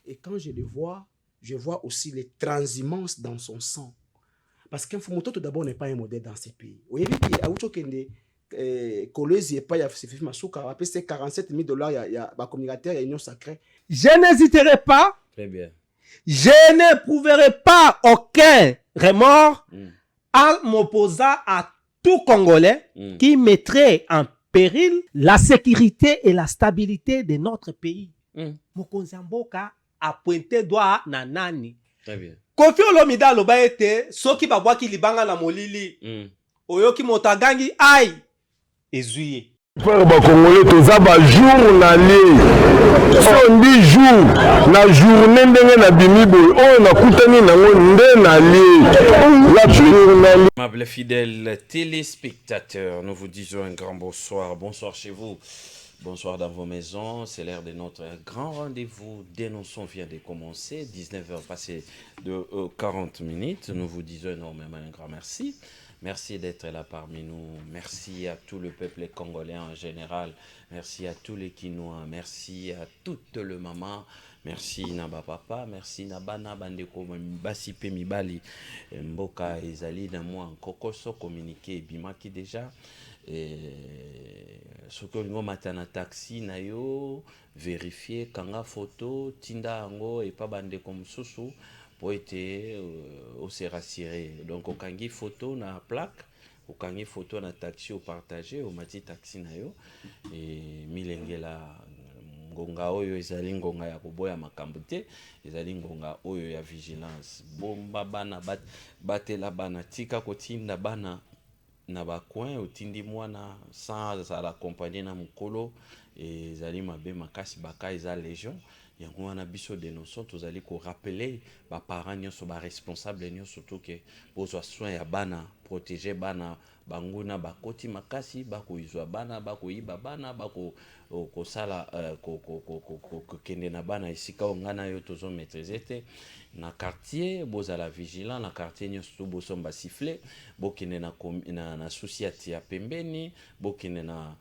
Et quand je le vois, je vois aussi les transhumance dans son sang. Parce qu'un Fumototo d'abord n'est pas un modèle dans ces pays. Vous voyez qu'il y a Kolezi et pas il y a Fifi Masuka, après c'est 47 000 $, il y a communicateur, il y a Union Sacrée. Je n'hésiterai pas. Très bien. Je n'éprouverai pas aucun remords en m'opposant à tout Congolais qui mettrait en péril la sécurité et la stabilité de notre pays. Mokonzi Mboka a pointé doigt na nani. Très bien. Kofi Olomide aloba ete soki babwaki libanga na molili oyoki motagangi ai ezuye. Frère Congolais, toza ba journalier. On dit jour, na journée ndenge na bimibo, on na kutani nango nde na lié. La journalier. Amables fidèles téléspectateurs, nous vous disons un grand bonsoir. Bonsoir chez vous. Bonsoir dans vos maisons, c'est l'heure de notre grand rendez-vous. Dénonçons vient de commencer, 19h passées de 40 minutes. Nous vous disons énormément un grand merci. Merci d'être là parmi nous. Merci à tout le peuple congolais en général. Merci à tous les Kinois. Merci à toute le maman. Merci Naba Papa. Merci Nabana Bandeko Basi Pe Mibali. Mboka Ezali na moi Kokoso communiqué Bimaki déjà. Ce que nous matana taxi na yo vérifier kanga photo tinda ango et pas bande comme sousou pour être au se rassurer. Donc au kangi photo na plaque, au kangi photo na taxi au partager au mati taxi na yo et milengela ngonga oyo ezali ngonga ya koboya makambo te, ezali ngonga oyo ya vigilance. Bomba bana batela bana tika kotinda bana na bacoin otindi mwana sans à l'accompagner na mukolo et zali mabe makasi baka eza légion yango wana biso dénonçons tozali ko rappeler ba parents nyonso ba responsable nyonso surtout que bozwa soin ya bana protéger bana banguna bakoti makasi bakoizwa bana bakoyiba bana bako kosala kende na bana esika ngana yo tozo maîtriser te na quartier bozala vigilant na quartier nyonso bosomba siffler bokende na société ya pembeni bokende na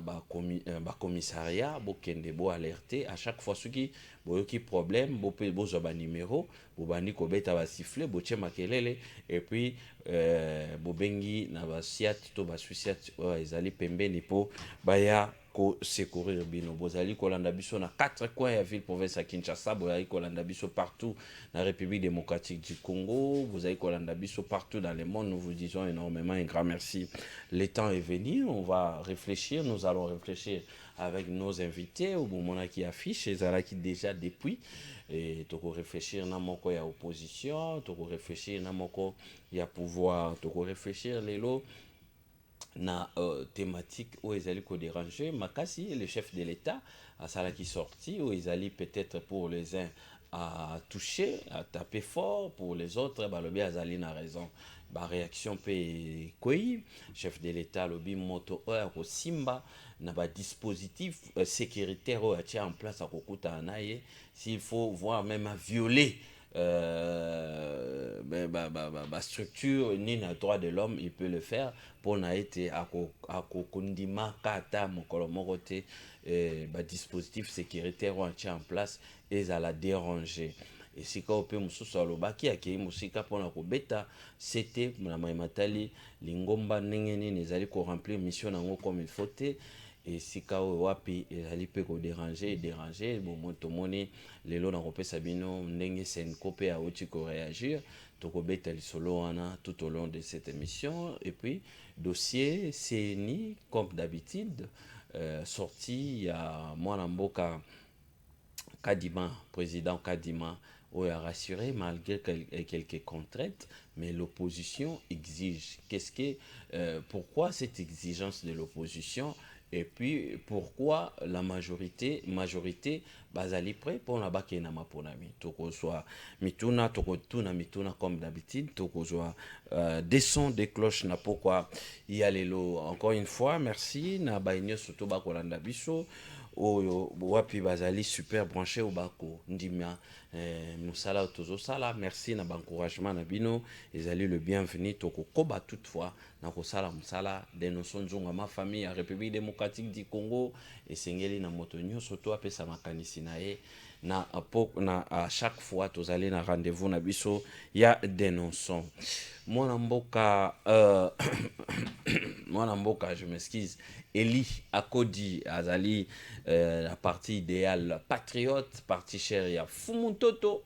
ba commissariat bokende bo alerter à chaque fois soki boyoki problème bozwa ba numéro bobandi kobeta ba siffler botie makelele et puis bobengi na ba siat to ba société ezali pembeni po baya ko secourir bino bozali kolanda biso na 4 coins ya ville province ya Kinshasa bozali kolanda biso partout na République démocratique du Congo bozali kolanda biso partout dans le monde. Nous vous disons énormément un grand merci. Le temps est venu, on va réfléchir, nous allons réfléchir avec nos invités au moment qui affiche ezala qui déjà depuis et toko réfléchir na moko ya opposition toko réfléchir na moko ya pouvoir toko réfléchir lelo na thématique où ils allaient déranger makasi le chef de l'État à ça qui sorti où ils allaient peut-être pour les uns à toucher à taper fort pour les autres bah le bien azali na raison ba réaction pe koi chef de l'État lobby moto au simba na ba dispositif sécuritaire au tient en place à kokuta naye s'il faut voir même à violer structure ni na droit de l'homme il peut le faire pour na été à kondima kata mokolo morote dispositif sécuritaire on tient en place et à la déranger et si ka ope mususu alobaki akei musika pona kobeta c'était na matali lingomba ndenge nini ezali ko remplir mission nango comme il faut te et si ka wapi ezali pe ko déranger bon motomoni lelo na kopesa bino ndenge sen kopé a oti ko réagir toko beta lisolo wana tout au long de cette émission et puis dossier CNI comme d'habitude sorti à Mwana Mboka Kadima président Kadima a rassuré malgré quelques contraintes mais l'opposition exige qu'est-ce que pourquoi cette exigence de l'opposition et puis pourquoi la majorité bazali prêt pour la bakena maponami toko soit mituna toko tuna mituna comme d'habitude toko soit des sons des cloches na pourquoi il y a lelo encore une fois merci na bainyo surtout bakolanda biso oyo wapi bazali super branché au bako ndimia musala tozo sala merci na encouragement na bino ezali le bienvenu toko koba toutefois na kosala musala dénonçons nzonga ma famille à République démocratique du Congo et sengeli na motonyo surtout apesa makanisi na ye à chaque fois tozali na rendez-vous na biso ya dénonçons mwana mboka je m'excuse Eli Akodi azali la partie idéale patriote partie chère ya Fumuntoto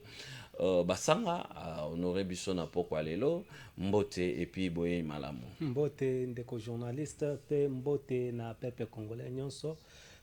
basanga honoré biso na pokwa lelo mbote et puis boye malamu mbote ndeko journaliste pe mbote na pepe congolais nyonso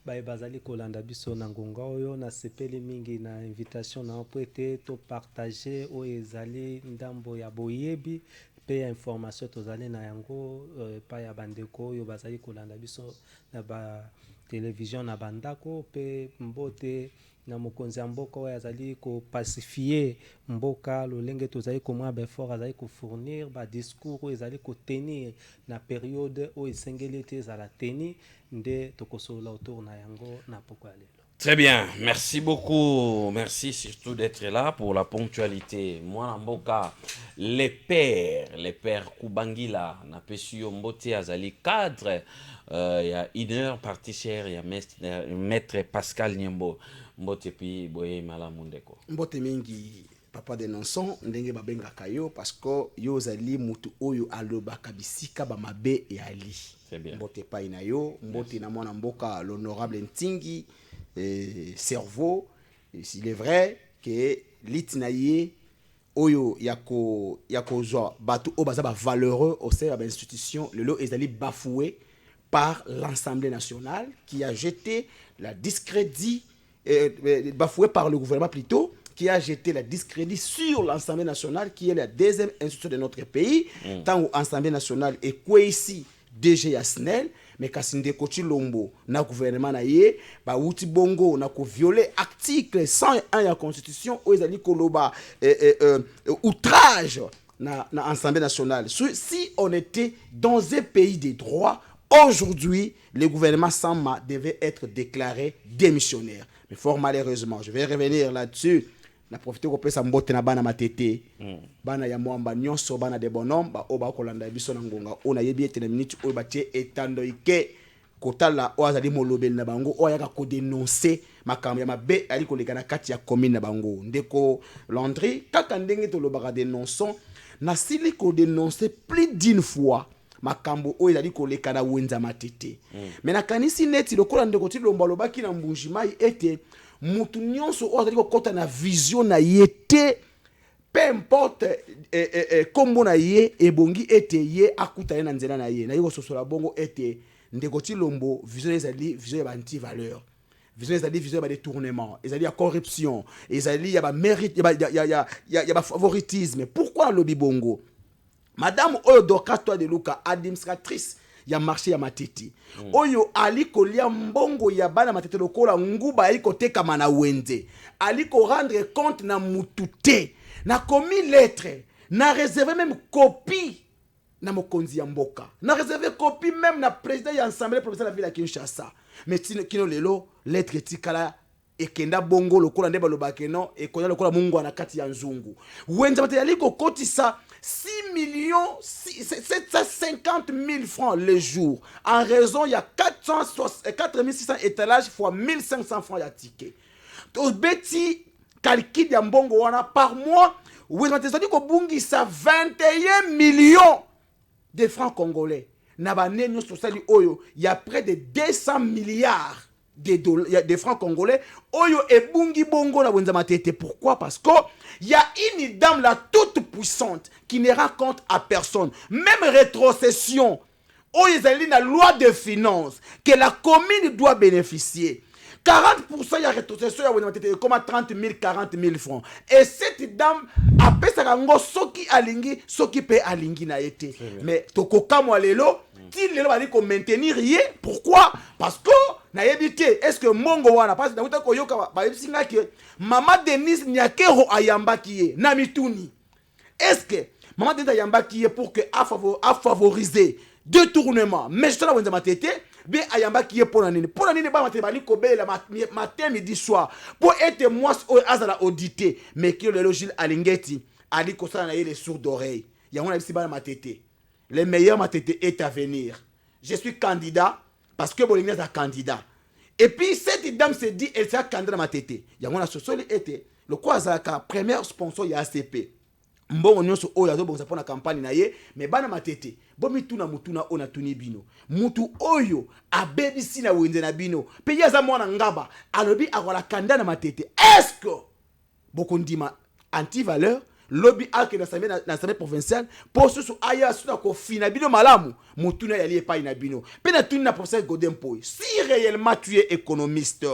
bazali kolanda biso na ngonga oyo na sepeli mingi na invitation na po ete to partager o ezali ndambo ya boyebi pe ya information tozali na yango pa ya bandeko oyo bazali kolanda biso na ba télévision na bandako pe mbote na mokonzi ya mboka oyo azali kopacifie mboka lolenge tozali komwa befort azali kofournir badiscours oyo ezali kotenir na periode oyo esengeli ete ezala teni nde tokosolola autour na yango na poko ya lelo. Très bien, merci beaucoup, merci surtout d'être là pour la ponctualité. Moi, Mboka, les pères Kubangila, na Pesio Mbote Azali cadre, il y a une heure partie chère, il y a maître Pascal Nyembo, Mbote Pi Boye Malamundeko. Mbote mingi papa de Nonson, ndenge babenga kayo, parce que yo zali mutu oyo aloba kabisika ba mabe e ali. C'est bien. Mbote pa inayo, Mbote na mwana mboka l'honorable Ntingi, cerveau, il est vrai que l'itnaye oyo yako zo batu obaza ba valeureux au sein de l'institution le lo ezali bafoué par l'Assemblée nationale qui a jeté la discrédit bafoué par le gouvernement plutôt qui a jeté la discrédit sur l'Assemblée nationale qui est la deuxième institution de notre pays tant l'Assemblée nationale est quoi ici DG Yasnel mais kasinde ko Chilombo na gouvernement na ye ba wuti bongo na ko violer article 101 ya constitution o ezali koloba outrage na Assemblée nationale. Si on était dans un pays de droit, aujourd'hui le gouvernement Sama devait être déclaré démissionnaire. Mais fort malheureusement, je vais revenir là-dessus. Na profiter ko pesa mbote na bana matete bana ya mwamba nyonso bana de bonhomme ba oba kolanda biso na ngonga ona yebi ete na minute oyo batie etando ike kotala o azali molobeli na bango o yaka ko dénoncer makambo ya mabe ali koleka na kati ya commune na bango ndeko Landry kaka ndenge to lobaka dénonçons na sili ko dénoncer plus d'une fois makambo oyo ezali koleka na wenza matete mais na kanisi neti lokola ndeko Tilombo lobaki na mbunjimai ete mutu nyonso o azali kokota na vision na yete peu importe kombo na ye ebongi ete ye akuta ye na nzela na ye na yiko sosola bongo ete ndeko Tilombo vision ezali vision ya anti valeur vision ezali vision ya détournement ezali ya corruption ezali ya ba mérite ya ba favoritisme. Pourquoi lobi bongo madame oyo Dorcas de Luka administratrice ya marché ya matiti oyo ali kolia mbongo ya bana matete lokola nguba ali koteka na wenze ali ko rendre compte na mutute na commis lettre na réservé même copie na mokonzi ya mboka na réservé copie même na président ya assemblée provinciale de la ville ya Kinshasa mais kino lelo lettre tikala ekenda bongo lokola ndeba lobake no ekonya lokola mungu na kati ya nzungu wenza matete ali ko kotisa 6,750,000 francs le jour. En raison, il y a 4600 étalages fois 1500 francs de ticket. Donc, Betty, calcul de mbongo wana par mois, vous avez dit ça 21 millions de francs congolais. Il y a près de 200 milliards de francs congolais. Oyo ebungi bongo na wenzama tete. Pourquoi? Parce que il y a une dame là toute puissante qui ne rend compte à personne. Même rétrocession, oyo ezali na loi de finances que la commune doit bénéficier. 40% il y a rétrocession ya wenzama tete comme 30 000 40 000 francs. Et cette dame appelle ça ngo soki alingi soki pe alingi na yete. Mais tokoka mo lelo il va maintenir rien. Pourquoi? Parce que na yebite est-ce que mongo wana parce que na koyoka ba yebisinga que mama Denise Nyakero ayamba kiye na mituni. Est-ce que maman Denise ayamba kiye pour que a favoriser détournement mais je la wenza matete be ayamba kiye pour nini ba matete bali kobela matin midi soir pour être moi azala audité mais que le logile alingeti ali kosala na les sourds d'oreille ya on a bisi ba matete. Le meilleur matete est à venir. Je suis candidat parce que Bolingnes est candidat. Et puis cette dame se dit elle sera candidat ma tete yango na sosoli ete le quoi azalaka premier sponsor ya ACP mbongo nyonso oyo azobongisa mpona campagne na ye mais bana matete bomituna mutuna ona tuni bino mutu oyo abebisi na wenze na bino pe ye aza mwana ngaba alobi akola candidat na matete est-ce que bokondima anti-valeur lobby alke na assemblée provinciale pour susu aya suna ko fina bino malamu mutuna yali epai na bino pe na tuni na professeur Godin Poy si réellement tu es économiste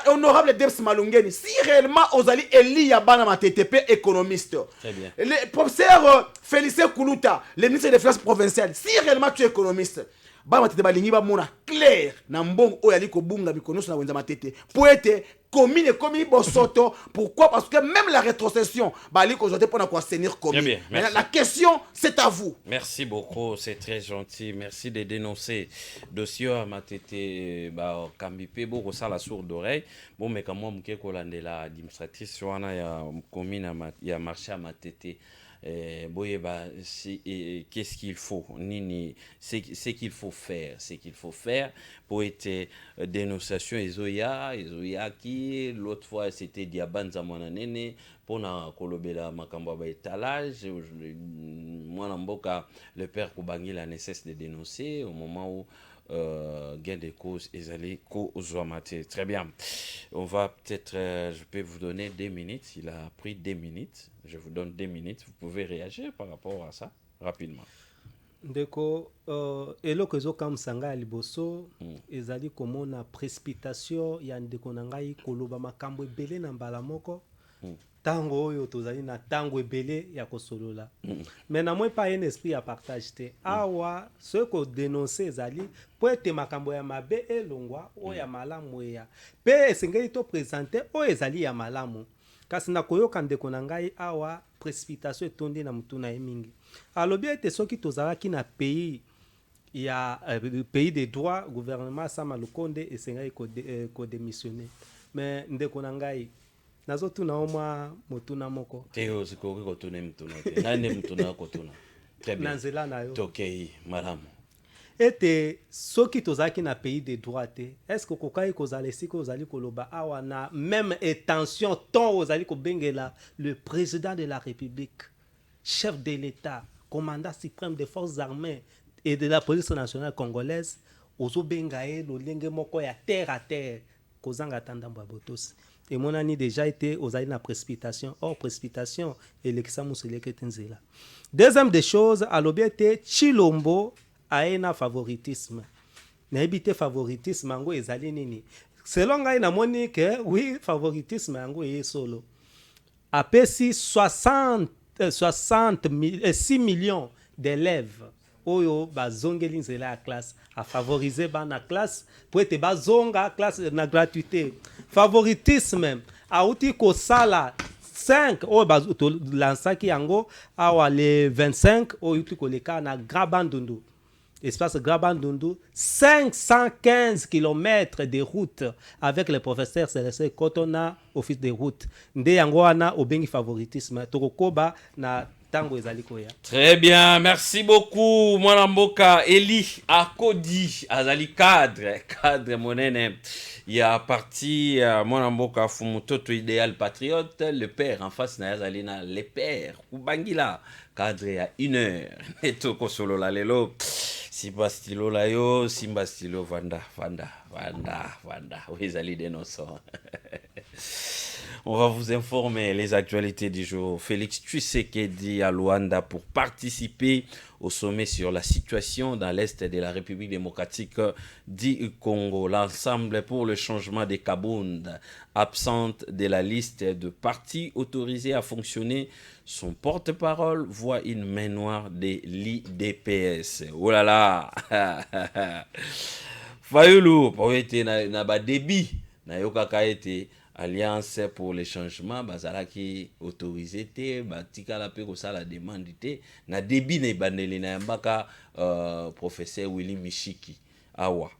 honorable Debs Malungeni si réellement ozali Eli Yabana ma TTP économiste très bien le professeur Félicien Koulouta le ministre des finances provinciales si réellement tu es économiste ba matete balingi ba mona clair na mbongo oyo ali ko bunga bikonoso na wenza matete pour être commune comme bosoto pourquoi parce que même la rétrocession bali ko joté pour na ko assainir commune la question c'est à vous. Merci beaucoup, c'est très gentil, merci de dénoncer dossier à matete ba kambipe boko ça la sourde oreille bon mais quand moi mke ko landela administratrice wana ya commune ya marché à matete qu'est-ce qu'il faut nini c'est qu'il faut faire pour être dénonciation ezoya qui l'autre fois c'était diabanza mwana nene pona kolobela makambo ba étalage mwana mboka le père Kubangi la nécesse de dénoncer au moment où gain de cause ezali ko zomate. Très bien, on va peut-être je peux vous donner 2 minutes, il a pris 2 minutes, je vous donne 2 minutes, vous pouvez réagir par rapport à ça rapidement. Ndeko eloko ezokamwisanga ya liboso ezali komona précipitation ya ndeko na ngai koloba makambo ebele na mbala moko tango oyo tozali na tango ebele ya kosolola mais na moi pas un esprit ya partage te awa ce ko dénoncer ezali po ete makambo ya mabe elongwa oyo ya malamu eya pe esengeli to présenter oyo ezali ya malamu kasi na koyoka ndeko na ngai awa précipitation etondi na mutu na ye mingi alobi ete soki tozalaki na pays ya pays de droit gouvernement Sama Lukonde esengeli ko démissionner mais ndeko na ngai nazotuna omwa motuna moko teo sikoki kotuna mutuna te nani mutuna kotuna très bien nanzela na yo tokei malamu ete soki tozalaki na pays de droit te est-ce que kokai kozala esika ozali koloba awa na même intention ton ozali kobengela le président de la République chef de l'État commandant suprême des forces armées et de la police nationale congolaise ozobenga ye lolenge moko ya terre à terre kozanga tandambo ya botosi et mon ami déjà été aux années de précipitation hors précipitation et l'examen. Deuxième des choses à l'obéité Chilombo a un favoritisme n'habite favoritisme ango ezali nini selon ngai na moni que oui favoritisme ango est solo apesi 6 millions d'élèves oyo bazongeli nzela ya classe a favoriser bana classe pour être bazonga classe na gratuité favoritisme auti ko sala 5 oyo lansaki yango awa le 25 oyo uti ko leka na Grabandundu espace Grabandundu 515 km de route avec le professeur Célestin Kotona office de route nde yango wana obengi favoritisme tokokoba na tango ezali koya. Très bien, merci beaucoup mwana mboka Eli Akodi azali cadre monene ya parti mwana mboka Fumutoto idéal patriote le père en face na azali na le père Kubangila cadre ya 1 heure neto kosolo la lelo simba stilo la yo simba stilo vanda ezali dénonçant. On va vous informer les actualités du jour. Félix Tshisekedi à Luanda pour participer au sommet sur la situation dans l'Est de la République démocratique du Congo. L'Ensemble pour le changement des Kabound, absente de la liste de partis autorisés à fonctionner, son porte-parole voit une main noire de l'IDPS. Oh là là! Fayulu, pour être na ba débit, na yokaka été Alliance pour le changement bazalaki autorisé te batika la pe ko sala demande te na débit na bandeli na mbaka professeur Willy Mishiki awa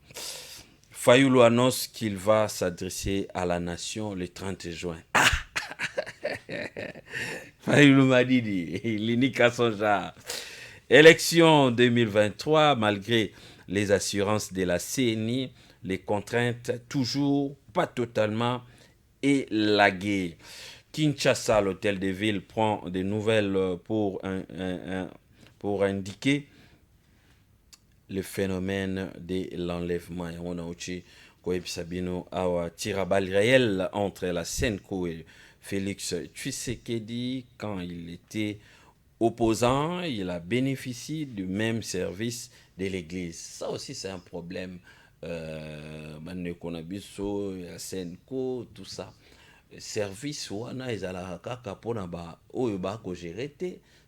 Fayulu annonce qu'il va s'adresser à la nation le 30 juin. Fayulu Madidi l'inika son genre. Élection 2023 malgré les assurances de la CENI les contraintes toujours pas totalement élaguées. Kinshasa, l'hôtel de ville, prend des nouvelles pour indiquer le phénomène de l'enlèvement. On a aussi Sabino a tiré à balles réelles entre la Senko et Félix Tshisekedi. Quand il était opposant, il a bénéficié du même service de l'église. Ça aussi, c'est un problème. Konabiso, Senko, tout ça. Service wana ezalaka kaka pona ba oyo ba ko gérer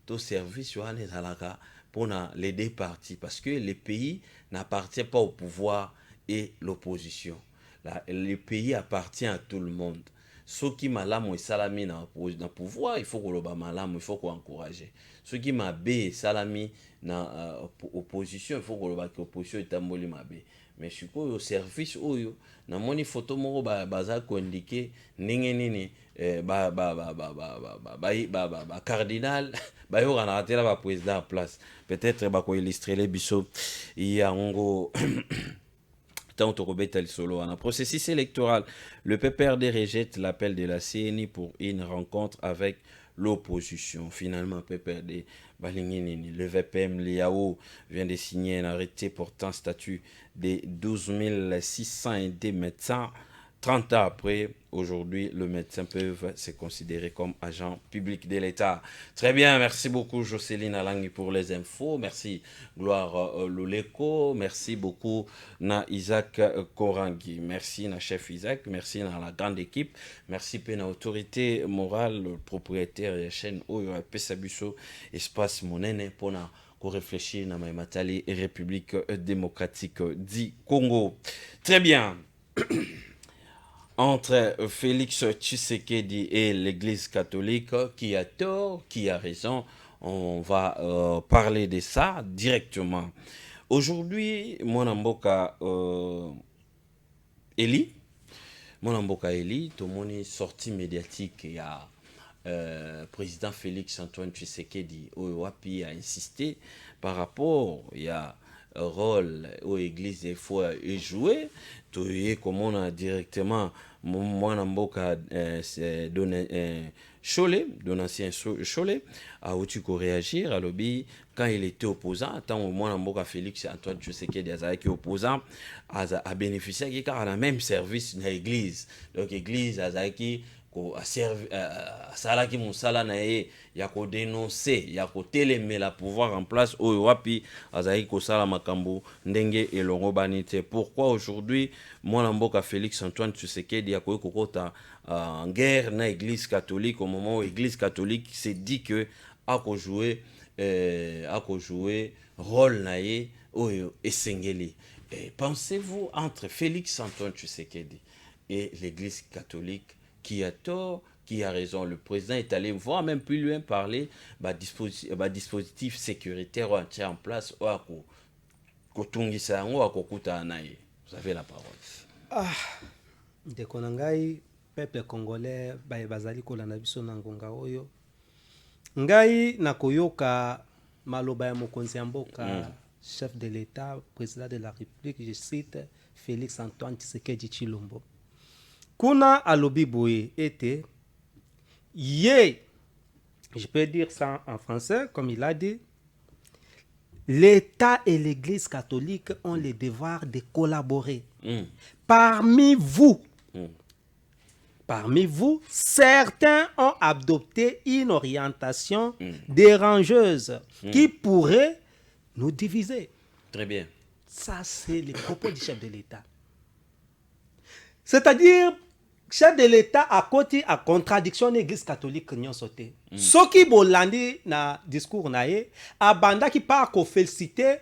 to service wana ezalaka pona les deux parties parce que le pays n'appartient pas au pouvoir et l'opposition. Le pays appartient à tout le monde. Ceux qui malamu et salami na pouvoir, il faut que le malamu, il faut qu'on encourager. Ceux qui mabé salami na opposition, il faut que l'opposition est tamboli mabé. Mais je suis au service oyo na moni photo moko baza ko indiquer ndenge nini cardinal ba yo kana atela ba président en place peut-être ba ko illustrer les biso yango tant tokobeta lisolo en processus électoral. Le PPRD rejette l'appel de la CENI pour une rencontre avec l'opposition. Finalement, PPRD, le VPM Liao vient de signer un arrêté portant statut de 12 600 médecins. 30 ans après, aujourd'hui, les médecins peuvent se considérer comme agents publics de l'État. Très bien, merci beaucoup Jocelyne Alangi pour les infos. Merci Gloire Loleko. Merci beaucoup na Isaac Korangi. Merci na chef Isaac. Merci na la grande équipe. Merci pe na autorité morale, propriétaire de la chaîne Oyo Pesabuso Espace Monene pour na réfléchir na Matali et République démocratique du Congo. Très bien. Entre Félix Tshisekedi et l'Église catholique, qui a tort, qui a raison, on va parler de ça directement. Aujourd'hui, Monamboka Eli, tout le monde est sorti médiatique. Il y a président Félix Antoine Tshisekedi Owapi a insisté par rapport, il y a rôle aux églises des fois est joué comme on a directement mon mboka donné Cholet donatien Cholet a aussi réagir à lobby quand il était opposant tant au mon mboka Félix Antoine Tshisekedi qui opposant a bénéficié qui a le même service dans l'église donc l'église azaki ko sala ki musala na ye ya ko dénoncer ya ko télémer la pouvoir en place oyo wapi azaki ko sala makambo ndenge elongo banite. Pourquoi aujourd'hui mwana mboka Félix Antoine Tshisekedi ya ko kokota en guerre na église catholique au moment où l'église catholique s'est dit que a ko jouer rôle na ye oyo esengeli. Pensez-vous entre Félix Antoine Tshisekedi et l'église catholique qui a tort, qui a raison? Le président est allé voir même plus loin parler dispositif sécuritaire entier en place. Vous avez la parole. Ndekonangai peuple congolais bazali kolanda biso na ngonga oyo. Ngai nakoyoka maloba ya mokonzi ya mboka chef de l'État, président de la République, je cite Félix Antoine Tshisekedi Tshilombo. Kuna alobi boye était je peux dire ça en français comme il a dit, l'État et l'Église catholique ont le devoir de collaborer. Parmi vous, certains ont adopté une orientation dérangeuse qui pourrait nous diviser. Très bien. Ça, c'est le propos du chef de l'État. C'est-à-dire, chef de l'État a côté à contradiction l'église catholique nyon sauté. Ce qui bolandi na discours nae abanda qui pas ko féliciter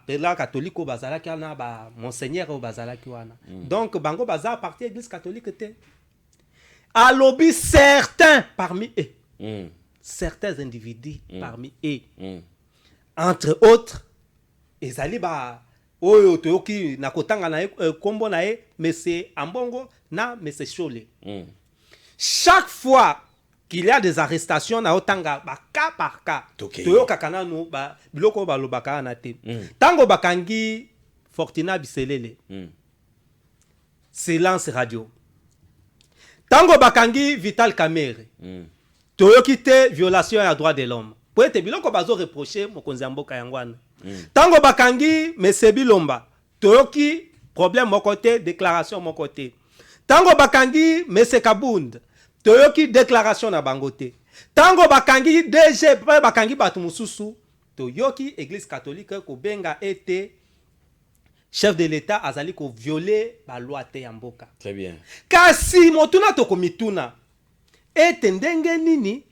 pela catholique au bazala ki na ba monseigneur au bazala ki wana. Donc bango baza parti église catholique te. Alobi certains parmi eux. Certains individus parmi eux. Entre autres ezali oyo toyoki na kotanga na kombo na monsieur Ambongo na monsieur Cholet. Chaque fois qu'il y a des arrestations na otanga cas par cas toyoka kana no biloko balobaka na te. Tango bakangi Fortina Biselele. Silence radio. Tango bakangi Vital Kamerhe. Toyoki te violation ya droit de l'homme. Po ete biloko bazo reprocher mokonzi ya mboka yangwana. Tango bakangi Mesebi Lomba. Toyoki problème mon côté, déclaration mon côté. Tango bakangi Mese Kabund. Toyoki déclaration na bangote. Tango bakangi DG bakangi batu mususu. Toyoki église catholique ko benga ete chef de l'état azali ko violer ba loi te ya mboka. Très bien. Kasi motuna to komituna ete ndenge nini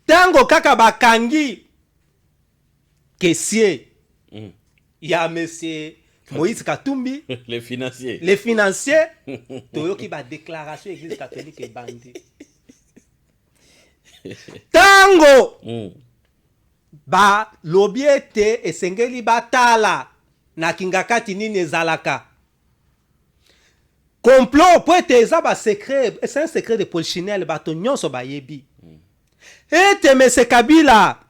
tango kaka bakangi caissier ya monsieur Moïse Katumbi les financiers toyoki ba déclaration église catholique e bandi tango ba lobiete esengeli batala na kingakati nini ezalaka complot po ete eza ba secret, c'est un secret de polichinelle bato nyonso bayebi ete mese Kabila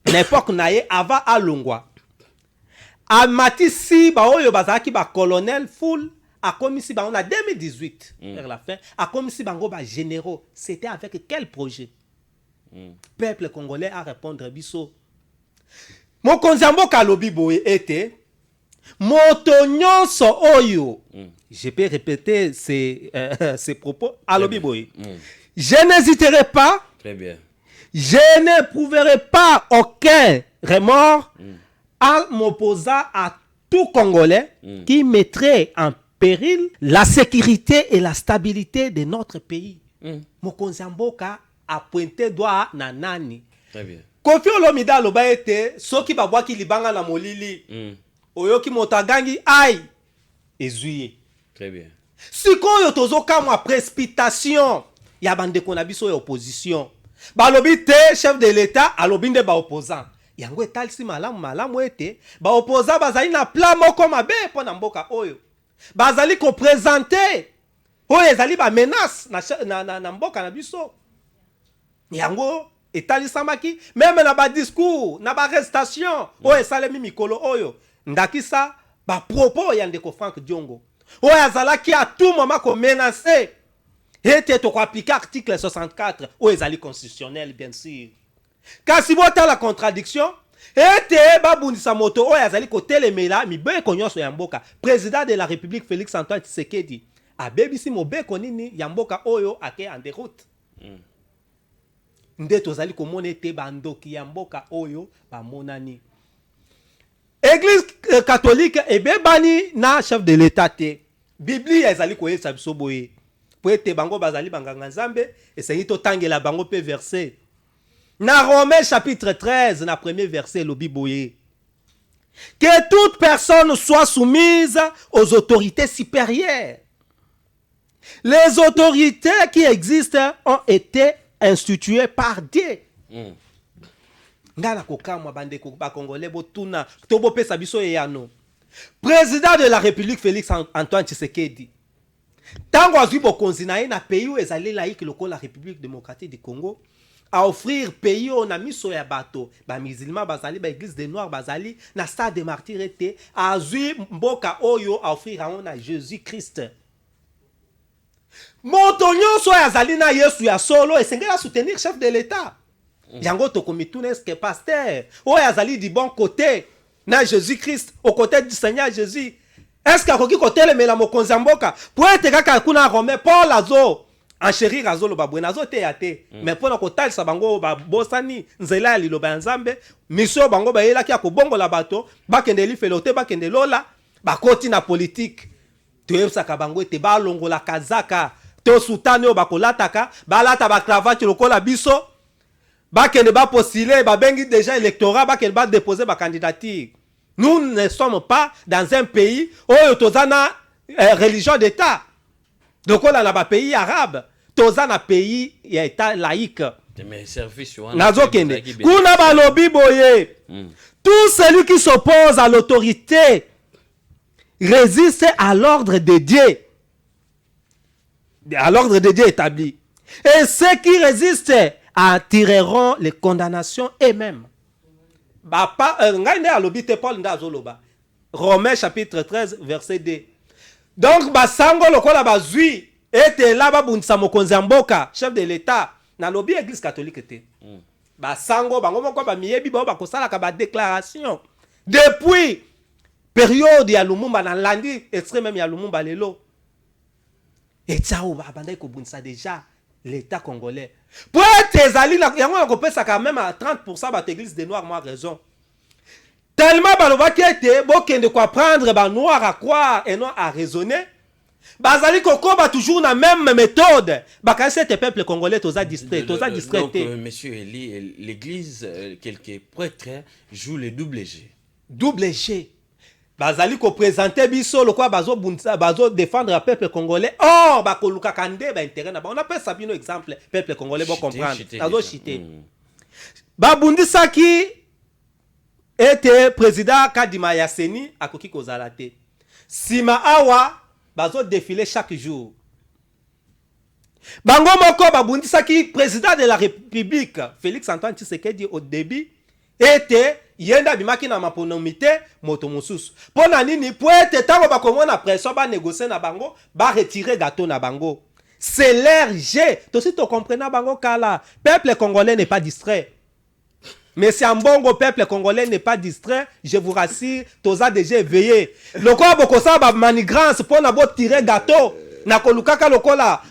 na époque na ye avant alongwa amatisi ba oyo bazalaki ba colonel full akomisi bango na 2018 vers la fin akomisi bango ba généraux. C'était avec quel projet? Peuple congolais a répondre biso mokonzi ya mboka alobi boye ete moto nyonso oyo je peux répéter ces propos alobi boye je n'hésiterai pas. Très bien. Je n'éprouverai pas aucun remords en m'opposant à tout Congolais qui mettrait en péril la sécurité et la stabilité de notre pays. Mokonzi ya mboka a pointé doigt na nani. Très bien. Kofi Olomide aloba ete soki babwaki libanga na molili oyoki motagangi ai ezuye. Très bien. Sikoyo tozokamwa précipitation ya bandeko na biso ya opposition. Balobi te chef de l'état alobi nde ba opposant. Yango etalisi malamu ete ba opposant bazali na plan moko mabe po na mboka oyo. Bazali ko présenter oyo ezali ba menace na mboka na biso. Yango etalisamaki même na ba discours na ba arrestation oyo esalemi mikolo oyo ndakisa ba propos ya ndeko Frank Diongo oyo azalaki à tout moment ko menacer ete to ko appliquer article 64 oyo ezali constitutionnel bien sûr. Kasi bota la contradiction ete babundisa moto oyo azali ko telemela mibeko nyonso ya mboka. Président de la République Félix Antoine Tshisekedi abebisi mobeko nini ya mboka oyo ake en déroute. Nde tozali komona ete bandoki ya mboka oyo bamonani. Église catholique ebebani na chef de l'état te. Bibli ezali koyesa biso boye. Po ete bango bazali banganga nzambe esengi totangela bango pe verset. Na Romains chapitre 13 na premier verset lobi boye. Que toute personne soit soumise aux autorités supérieures. Les autorités qui existent ont été institué par Dieu. Ngana kokamwa bandeko ba congolais botuna tobo pesa biso yano. Président de la République Félix Antoine Tshisekedi. Tango azwi bokonzi na ye na pays où ezali laïque lokola la République démocratique du Congo a offrir pays on a miso ya bato ba musulman bazali ba église des noirs bazali na stade de martyrs ete azwi mboka oyo a offrir a on a Jésus Christ. Moto nyonso azali na Yesu ya solo esengela soutenir chef de l'état. Yango tokomitune eske pasteur oyo azali du bon côté na Jésus Christ au côté du Seigneur Jésus. Est-ce que côté le mela mokonzi ya mboka pour être kaka kuna Romain Paul azo enchérir azo lo babwe nazo te yate mais pour na kotalisa bango ba bosani nzela ya liloba ya Nzambe mission bango ba yela ki akobongola bato bakende li felote bakende lola bakoti na politique toyebisaka bango ete balongola kazaka to sultane o bakolataka balata ba cravate lokola biso bakende ba postuler ba bengi déjà électorat bakende ba déposer ba candidature. Nous ne sommes pas dans un pays où tozana religion d'état. Donc on a un pays arabe, tozana un pays état laïque. Mais service nazokende kuna balobi boye. Tout celui qui s'oppose à l'autorité résiste à l'ordre de Dieu. À l'ordre de Dieu établi. Et ceux qui résistent attireront les condamnations eux-mêmes. Ngai ne alobi te Paul nda azoloba Romains chapitre 13 verset 2. Donc basango lokola bazui ete là babundisa mokonzi ya mboka chef de l'état na lobby église catholique te. Basango bango moko ba miyebi ba kosala ka ba déclaration depuis période ya Lumumba na landi extrême même ya Lumumba lelo. Et tao ba bandai ko bundisa déjà l'état congolais. Pour être ezali na yango na kopesa quand même à 30% ba église des noirs moi raison. Tellement balobaki ete bokende ko apprendre ba noir à croire et non à raisonner. Bazali kokoba toujours la même méthode. Bakasi cet peuple congolais toza distrait, toza distraité. Donc monsieur Eli, l'église quelques prêtres jouent le double G. Double G. Bazali ko présenter biso le quoi bazo bunza bazo défendre le peuple congolais. Oh ba koluka kande ba intérêt na ba. On appelle ça bien exemple peuple congolais bon comprendre. Tazo chité. Ba bundisa ki était président Kadima Yaseni akoki kozala te. Sima awa bazo défiler chaque jour. Bango moko babundisa ki président de la République Félix Antoine Tshisekedi au début était yenda bimaki na maponomité moto mosusu. Pona nini po ete tango bakomona pression ba négocier na bango ba retirer gâteau na bango. C'est leur jeu. Aussi to comprendre bango kala peuple congolais n'est pas distrait. Mais si un bon peuple congolais n'est pas distrait, je vous rassure, toza déjà éveillé. Le quoi boko sa ba manigrance pour na bo tirer gâteau, na kolukaka lokola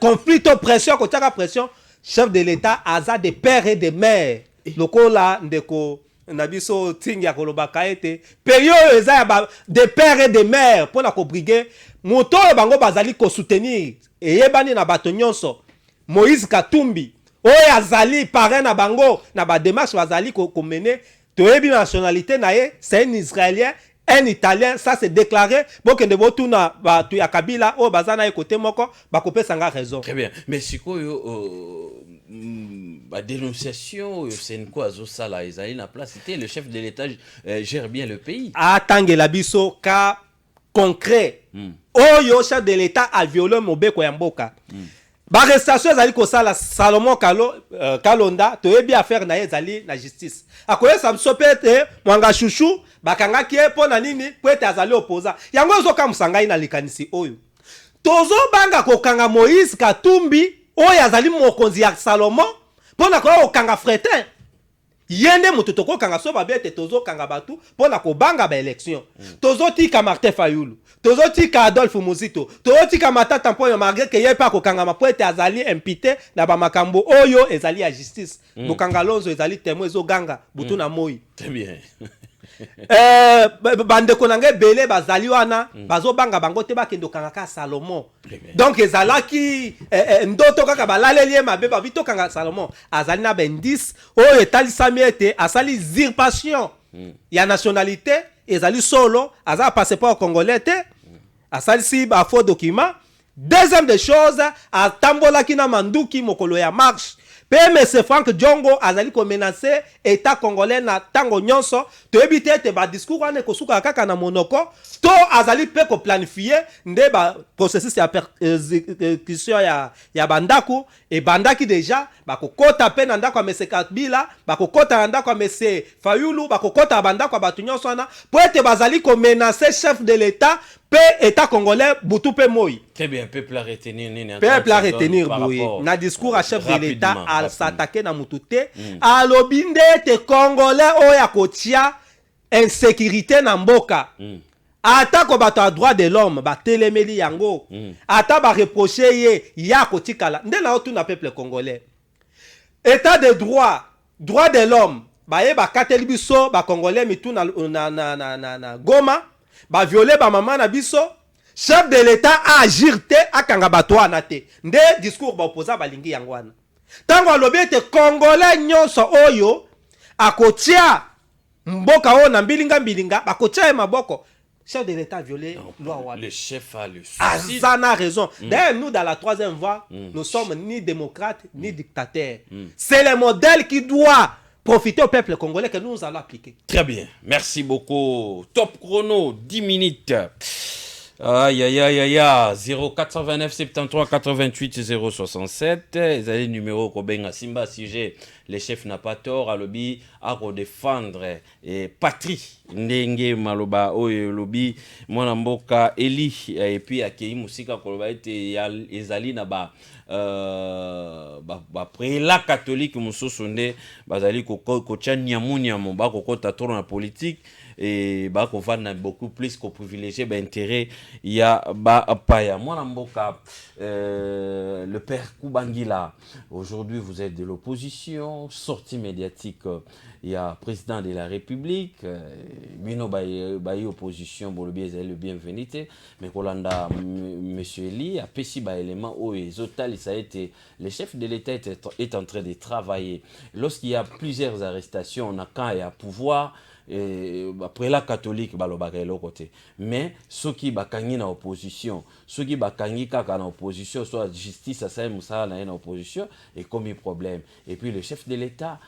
conflit pression kotaka pression, chef de l'état aza des pères et des mères. Lokola ndeko na biso ting ya kolobaka ete période eza ba des pères et des mères pour na ko briguer moto bango bazali ko soutenir et yebani na bato nyonso Moïse Katumbi oyo azali parrain na bango na ba démarche bazali ko mener toyebi nationalité na ye c'est un Israélien un Italien ça c'est déclaré bokende botuna ba tu ya Kabila o bazana ye côté moko ba kopesa nga raison. Très bien, mais sikoyo la dénonciation c'est quoi azosala ezali na place c'était le chef de l'état gère bien le pays. Atangela biso ka concret. Oyo chef de l'état a violé mobeko ya mboka. Arrestation ezali kosala Salomon Kalonda toyebi affaire na ezali na justice. Akoye samso pete mwanga chouchou bakangaki pona nini pete azali opposa. Yango ezoka musangai na likanisi oyo. Tozo banga kokanga Moïse Katumbi oyo azali mokonzi ya Salomon pona ko okanga fretin. Yende mutu toko kanga so babete tozo kanga batu pona ko banga ba élection. Tozo tika Martin Fayulu. Tozo tika Adolphe Muzito. Tozo tika Matata Mpoyo malgré que yé pa ko kanga mapoete azali impité na ba makambo oyo ezali ya justice. Bokanga lonzo ezali témoin ezo ganga butu na moi. Très bien. Bande konange belé bazali wana bazo banga bango te bakendo kanga ka Salomon. Donc ezalaki ndoto kaka balalelie mabe babito kanga Salomon azali na bendis oyo etali samiete asali usurpation ya nationalité ezali solo aza passeport congolais te asali si ba faux document. Deuxième des choses atambola kina manduki mokolo ya marche. PMC Frank Djongo azali ko menacer état congolais na tango nyonso to ebite te ba discours ane ko suka kaka na monoko to azali pe ko planifier nde ba processus ya perquisition ya bandaku et bandaki déjà ba ko kota pe na ndako ya Kabila ba ko kota na ndako ya Fayulu ba ko kota bandako ya batu nyonso na po ete bazali ko menacer chef de l'état pe état congolais butu pe moi. Très bien, peuple à retenir nini. Peuple à retenir boui. Na discours à chef de l'état à s'attaquer na mutute à lobinde te congolais oya kotia insécurité na mboka. Ata ko bato a droit de l'homme ba telemeli yango. Ata ba reprocher ye ya kotikala. Nde na otu na peuple congolais. État de droit, droit de l'homme. Ba ye ba kateli biso ba congolais mitu na Goma. Ba violer ba maman na biso. Chef de l'état a agir te akanga bato wana te. Nde discours ba opposa balingi yango wana. Tango alobi te congolais nyonso oyo akotia mboka o na mbilinga bakotia maboko. Chef de l'état a violé loi wana. Le chef a le souci. Azana raison. D'ailleurs nous dans la troisième voie, nous sommes ni démocrates ni dictateurs. C'est le modèle qui doit profiter au peuple congolais que nous allons appliquer. Très bien. Merci beaucoup. Top chrono, 10 minutes. Aïe, aïe, aïe, aïe, aïe. 0429 73 88 067. Ils allaient numéro Kobenga Simba Sujet. Le chef n'a pas tort. À lobby, à redéfendre. Et patrie. Ndenge Maloba, Oye lobby. Mwanamboka Eli. Et puis, à Kei Moussika Koloba était Ezali Naba. Préla catholique Moussosonde. Bazali Kocha Nyamu ba Kokota Tour en politique. Et bah qu'on va beaucoup plus qu'au privilégié intérêt il y a paya moi namboka le père Koubangila aujourd'hui vous êtes de l'opposition sortie médiatique il y a président de la République bino bayi opposition bon le bienvenu mais Kolanda monsieur Eli a pessi ba élément au Zotal ça a été le chef de l'État est en train de travailler lorsqu'il y a plusieurs arrestations on a quand il y a pouvoir après la catholique balobaka le côté mais ceux qui bakangi na opposition ceux qui bakangi kaka na opposition soit justice ça musala na opposition et comme problème et puis le chef de l'État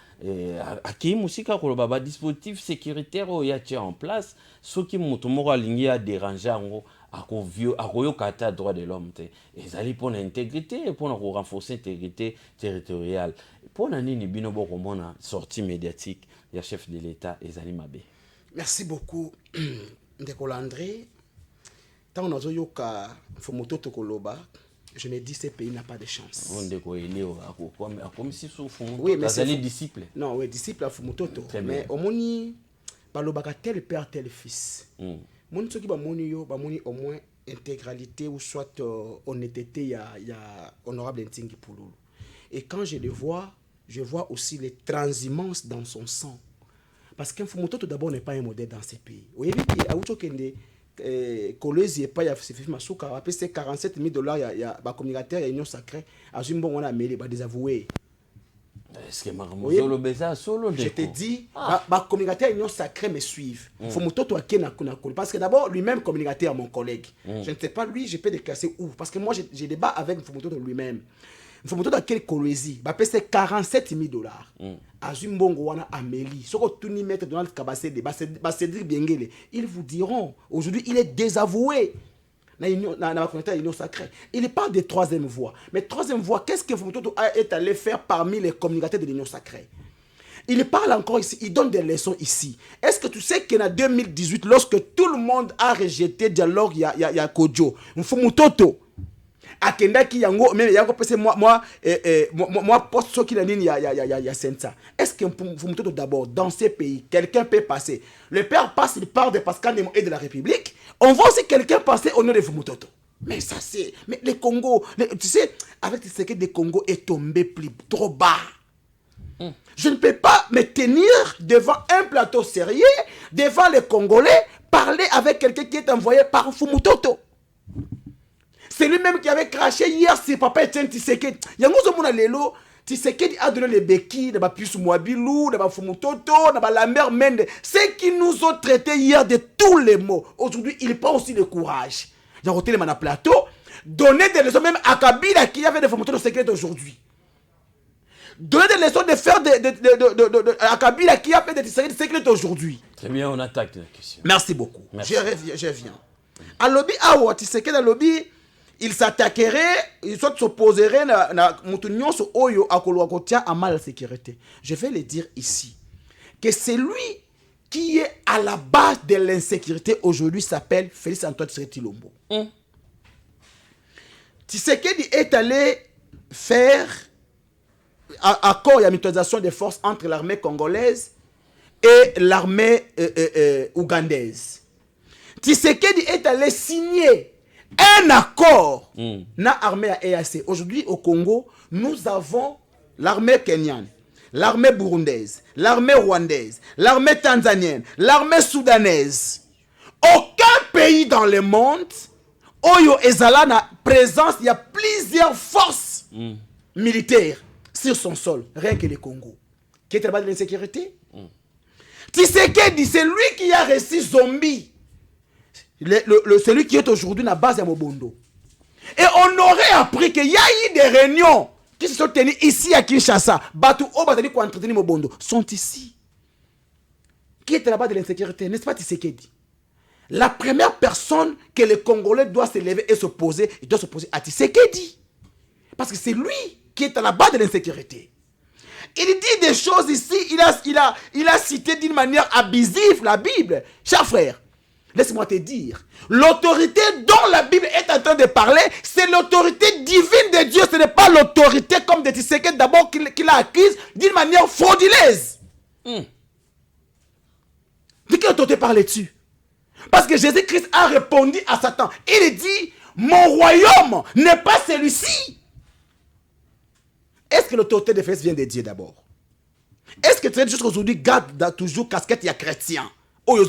aki musika ko baba dispositif sécuritaire o ya tient en place ceux qui mutumoko alingi a déranger ngo akoyoka ta droit de l'homme te ezali pour l'intégrité pour renforcer l'intégrité territoriale pour nini bino boko mona sortie médiatique il y a chef de l'État Ezali Mabe. Merci beaucoup Ndeko Landré. Tant on a yoka Fumototo Koloba, je me dis ce pays n'a pas de chance. Oui, mais c'est disciple. Non, oui, disciple à Fumototo. Mais au moni balobaka tel père tel fils. Mon soki ba moni yo ba moni au moins intégralité ou soit honnêteté ya honorable Ntingi Pululu. Et quand je le vois, je vois aussi les transhumance dans son sang. Parce qu'un Fumototo d'abord n'est pas un modèle dans ces pays. Vous voyez, il Kolezi et pas ya Fifi Masuka, après c'est $47 000, il y a un communicateur, il y a Union Sacrée, à Zumbo, on a mêlé, désavoué. Est-ce que Maramozolo Beza solo? Je te dis, ma communicateur Union Sacrée me suivent. Fumototo a parce que d'abord, lui-même communicateur, mon collègue. Je ne sais pas, lui, je peux déclasser où. Parce que moi, j'ai débat avec Fumototo lui-même. Fumototo a quel Kolezi, c'est $47 000. Azumbongo wana Amélie, ce que tout ni maître Donald Kabasede, Cédric Biengele, ils vous diront, aujourd'hui, il est désavoué. Il parle de troisième voie. Mais troisième voie, qu'est-ce que Fumototo est allé faire parmi les communicateurs de l'Union sacrée? Il parle encore ici, il donne des leçons ici. Est-ce que tu sais qu'en 2018, lorsque tout le monde a rejeté le dialogue, il y a Kodjo, Fumototo, akendaki yango même yango pese moi poste ce qu'il a dit il y a Sensa. Est-ce que Fumototo d'abord dans ces pays quelqu'un peut passer le père passe il part de Pascal Nemo et de la République on voit aussi quelqu'un passer au nom de Fumototo mais ça c'est mais les Congo tu sais avec ce que le Congo est tombé trop bas. Je ne peux pas me tenir devant un plateau sérieux devant les Congolais parler avec quelqu'un qui est envoyé par Fumototo. C'est lui-même qui avait craché hier sur Papa Etienne Tshisekedi. Yango zomona lelo Tshisekedi a donné les béquilles de Pius Mwabilou, de Fumototo, de Lambert Mende. Ceux qui nous ont traités hier de tous les mots. Aujourd'hui, il prend aussi le courage. Il a roté les mains plateau. Donner des leçons même à Kabila qui avait des Fumototo secrets aujourd'hui. Donner des leçons de faire à Kabila qui a fait des secrets aujourd'hui. Très bien, on attaque la question. Merci beaucoup. Merci. Je reviens. À lobby, Tshisekedi à lobby. Il s'attaquerait, il s'opposerait à Oyo à mal la sécurité. Je vais le dire ici, que c'est lui qui est à la base de l'insécurité aujourd'hui s'appelle Félix Antoine Tshisekedi Tshilombo. Tshisekedi est allé faire accord et mutualisation des forces entre l'armée congolaise et l'armée ougandaise. Tshisekedi est allé signer un accord na armée à EAC. Aujourd'hui au Congo, nous avons l'armée kenyane, l'armée burundaise, l'armée rwandaise, l'armée tanzanienne, l'armée soudanaise. Aucun pays dans le monde Oyo ezala na présence, il y a plusieurs forces militaires sur son sol, rien que le Congo. Qui est là-bas de l'insécurité? Tshisekedi, c'est lui qui a reçu Zombie. Celui qui est aujourd'hui à la base de Mobondo. Et on aurait appris qu'il y a eu des réunions qui se sont tenues ici à Kinshasa. Batu Obatani qui ont entretenu Mobondo sont ici. Qui est là-bas de l'insécurité? N'est-ce pas Tshisekedi? la première personne que les Congolais doivent se lever et s'opposer, il doit s'opposer à Tshisekedi. Parce que c'est lui qui est à la base de l'insécurité. Il dit des choses ici, il a cité d'une manière abusive la Bible. Cher frère, laisse-moi te dire, l'autorité dont la Bible est en train de parler, c'est l'autorité divine de Dieu. Ce n'est pas l'autorité comme de Tshisekedi d'abord qu'il a acquise d'une manière frauduleuse. De quelle autorité parles-tu? Parce que Jésus-Christ a répondu à Satan. Il dit, mon royaume n'est pas celui-ci. Est-ce que l'autorité de Fils vient de Dieu d'abord? Est-ce que tu es jusqu'à aujourd'hui garde toujours casquette, il y a chrétien? Dans le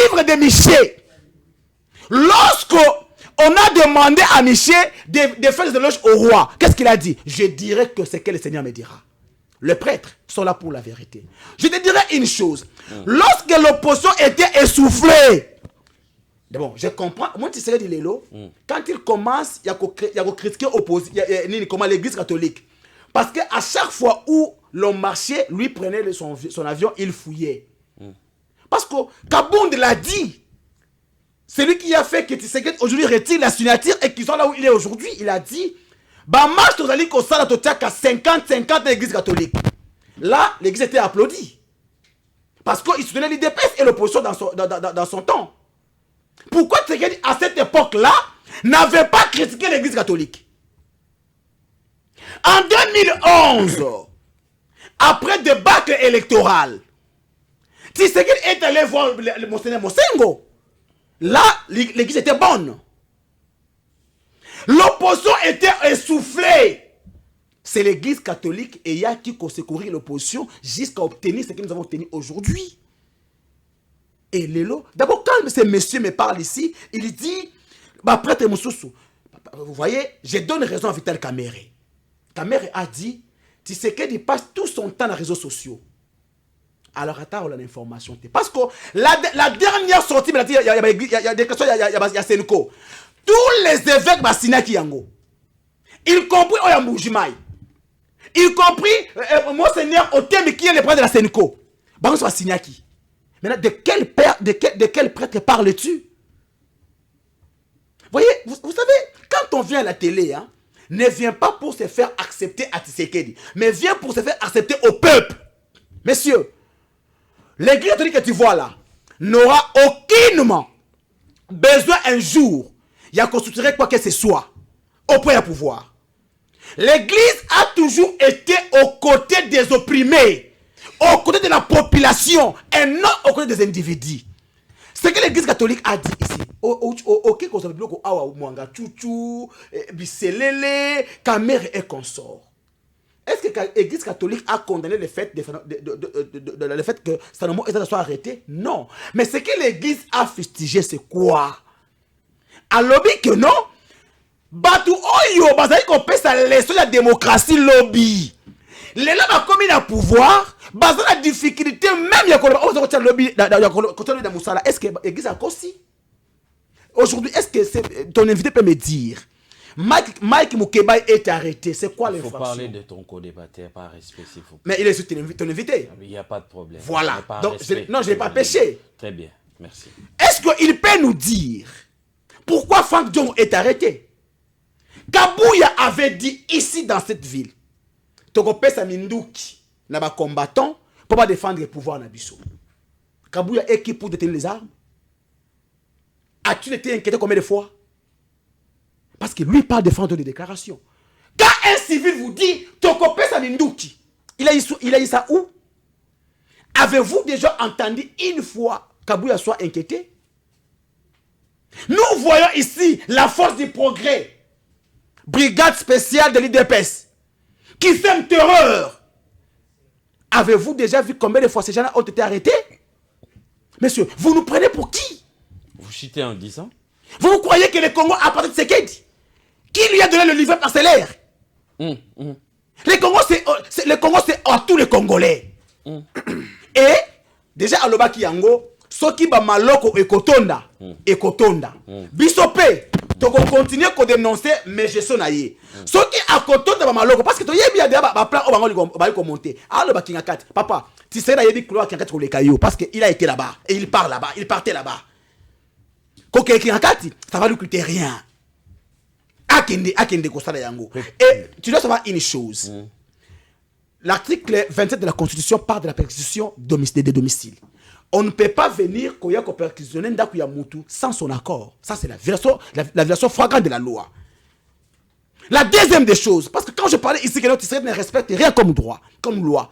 livre de Michée, lorsqu'on a demandé à Michée de faire des éloges au roi, qu'est-ce qu'il a dit? Je dirai que c'est que le Seigneur me dira. Les prêtres sont là pour la vérité. Je te dirai une chose. Lorsque l'opposition était essoufflée, bon, je comprends. Moi, tu sais, quand il commence, il y a critiquer l'église catholique. Parce qu'à chaque fois où l'on marchait, lui prenait son avion, il fouillait. Parce que Kabound l'a dit. C'est lui qui a fait que Tshisekedi aujourd'hui retire la signature et qu'ils sont là où il est aujourd'hui. Il a dit, bah, marche aux alliés qu'on s'en a 50-50 l'église catholique. Là, l'église était applaudie. Parce qu'il soutenait l'IDPS et l'opposition dans son temps. Pourquoi Tshisekedi, à cette époque-là, n'avait pas critiqué l'église catholique? En 2011, après le débâcle électoral, Tshisekedi est allé voir le Monseigneur Mosengo. Là, l'église était bonne. L'opposition était essoufflée. C'est l'église catholique et il y a qui secourir l'opposition jusqu'à obtenir ce que nous avons obtenu aujourd'hui. Et Lélo, d'abord quand ce monsieur me parle ici, il dit, bah prêtre Moussoussou, vous voyez, je donne raison à Vital Kamerhe. Kamerhe a dit, Tshisekedi passe tout son temps dans les réseaux sociaux. Alors attends, on a l'information. Parce que la dernière sortie, il y a des questions, il y a Senko. Tous les évêques Bassinaki Yango, y compris Oyamboujimaï, y compris Monseigneur Otem qui est le prêtre de la Senko, Baron Bassinaki. Maintenant, de quel prêtre parles-tu? Voyez, vous savez, quand on vient à la télé, hein, ne vient pas pour se faire accepter à Tshisekedi, mais vient pour se faire accepter au peuple. Messieurs, l'église catholique que tu vois là n'aura aucunement besoin un jour il y a constitué quoi que ce soit au point de pouvoir. L'église a toujours été aux côtés des opprimés, aux côtés de la population et non aux côtés des individus. Ce que l'église catholique a dit ici, ok, qu'on s'appelle Awa Mwanga Chouchou, Biselele, Kamerhe et consort. Est-ce que l'église catholique a condamné le fait que Salomon soit arrêté? Non. Mais ce que l'église a fustigé, c'est quoi? Alors que non, Batu Oyo, bazali qu'on paie sa leçon de la démocratie lobby. Les gens ont commis le pouvoir, bazali la difficulté, même il y a lobby, est-ce que l'église a aussi? Aujourd'hui, est-ce que ton invité peut me dire? Mike Mukeba est arrêté. C'est quoi l'infraction? Il faut parler de ton co-débatteur par respect, s'il vous plaît. Mais il est ton invité. Il n'y a pas de problème. Voilà. Donc, je n'ai pas péché. Très bien, merci. Est-ce qu'il peut nous dire pourquoi Frank Diongo est arrêté? Kabouya avait dit ici dans cette ville, Tokope Samindouki, n'a pas combattant pour pas défendre le pouvoir Nabiso. Kabouya est qui pour détenir les armes? As-tu été inquiété combien de fois? Parce que lui parle de défendre des déclarations. Quand un civil vous dit Tokope Samindouki, il a eu ça où? Avez-vous déjà entendu une fois Kabouya soit inquiété? Nous voyons ici la force du progrès, brigade spéciale de l'IDPS, qui sème terreur. Avez-vous déjà vu combien de fois ces gens-là ont été arrêtés? Monsieur, vous nous prenez pour qui? Vous chitez en disant? Vous croyez que le Congo appartient à Tshisekedi? Qui lui a donné le livret parcellaire? Le Congo, c'est à tous les Congolais. Et, déjà, à l'Obaki Yango, Soki ba maloko ekotonda, ekotonda. Bisope, donc on continue à dénoncer mais je suis naïe ce qui à côté de ma logo parce que tu y a bien des plan on va commenter alors bakinga 4 papa tu sais là il y a des couloirs qui ont les cailloux parce que il a été là-bas et il part là-bas il partait là-bas quand quelqu'un a ça va lui coûter rien akende kosala yango et tu dois savoir une chose l'article 27 de la Constitution parle de la perquisition des domiciles. On ne peut pas venir perquisitionner Ndaku ya Mutu sans son accord. Ça, c'est la violation flagrante de la loi. La deuxième des choses, parce que quand je parlais ici que notre Israël ne respecte rien comme droit, comme loi,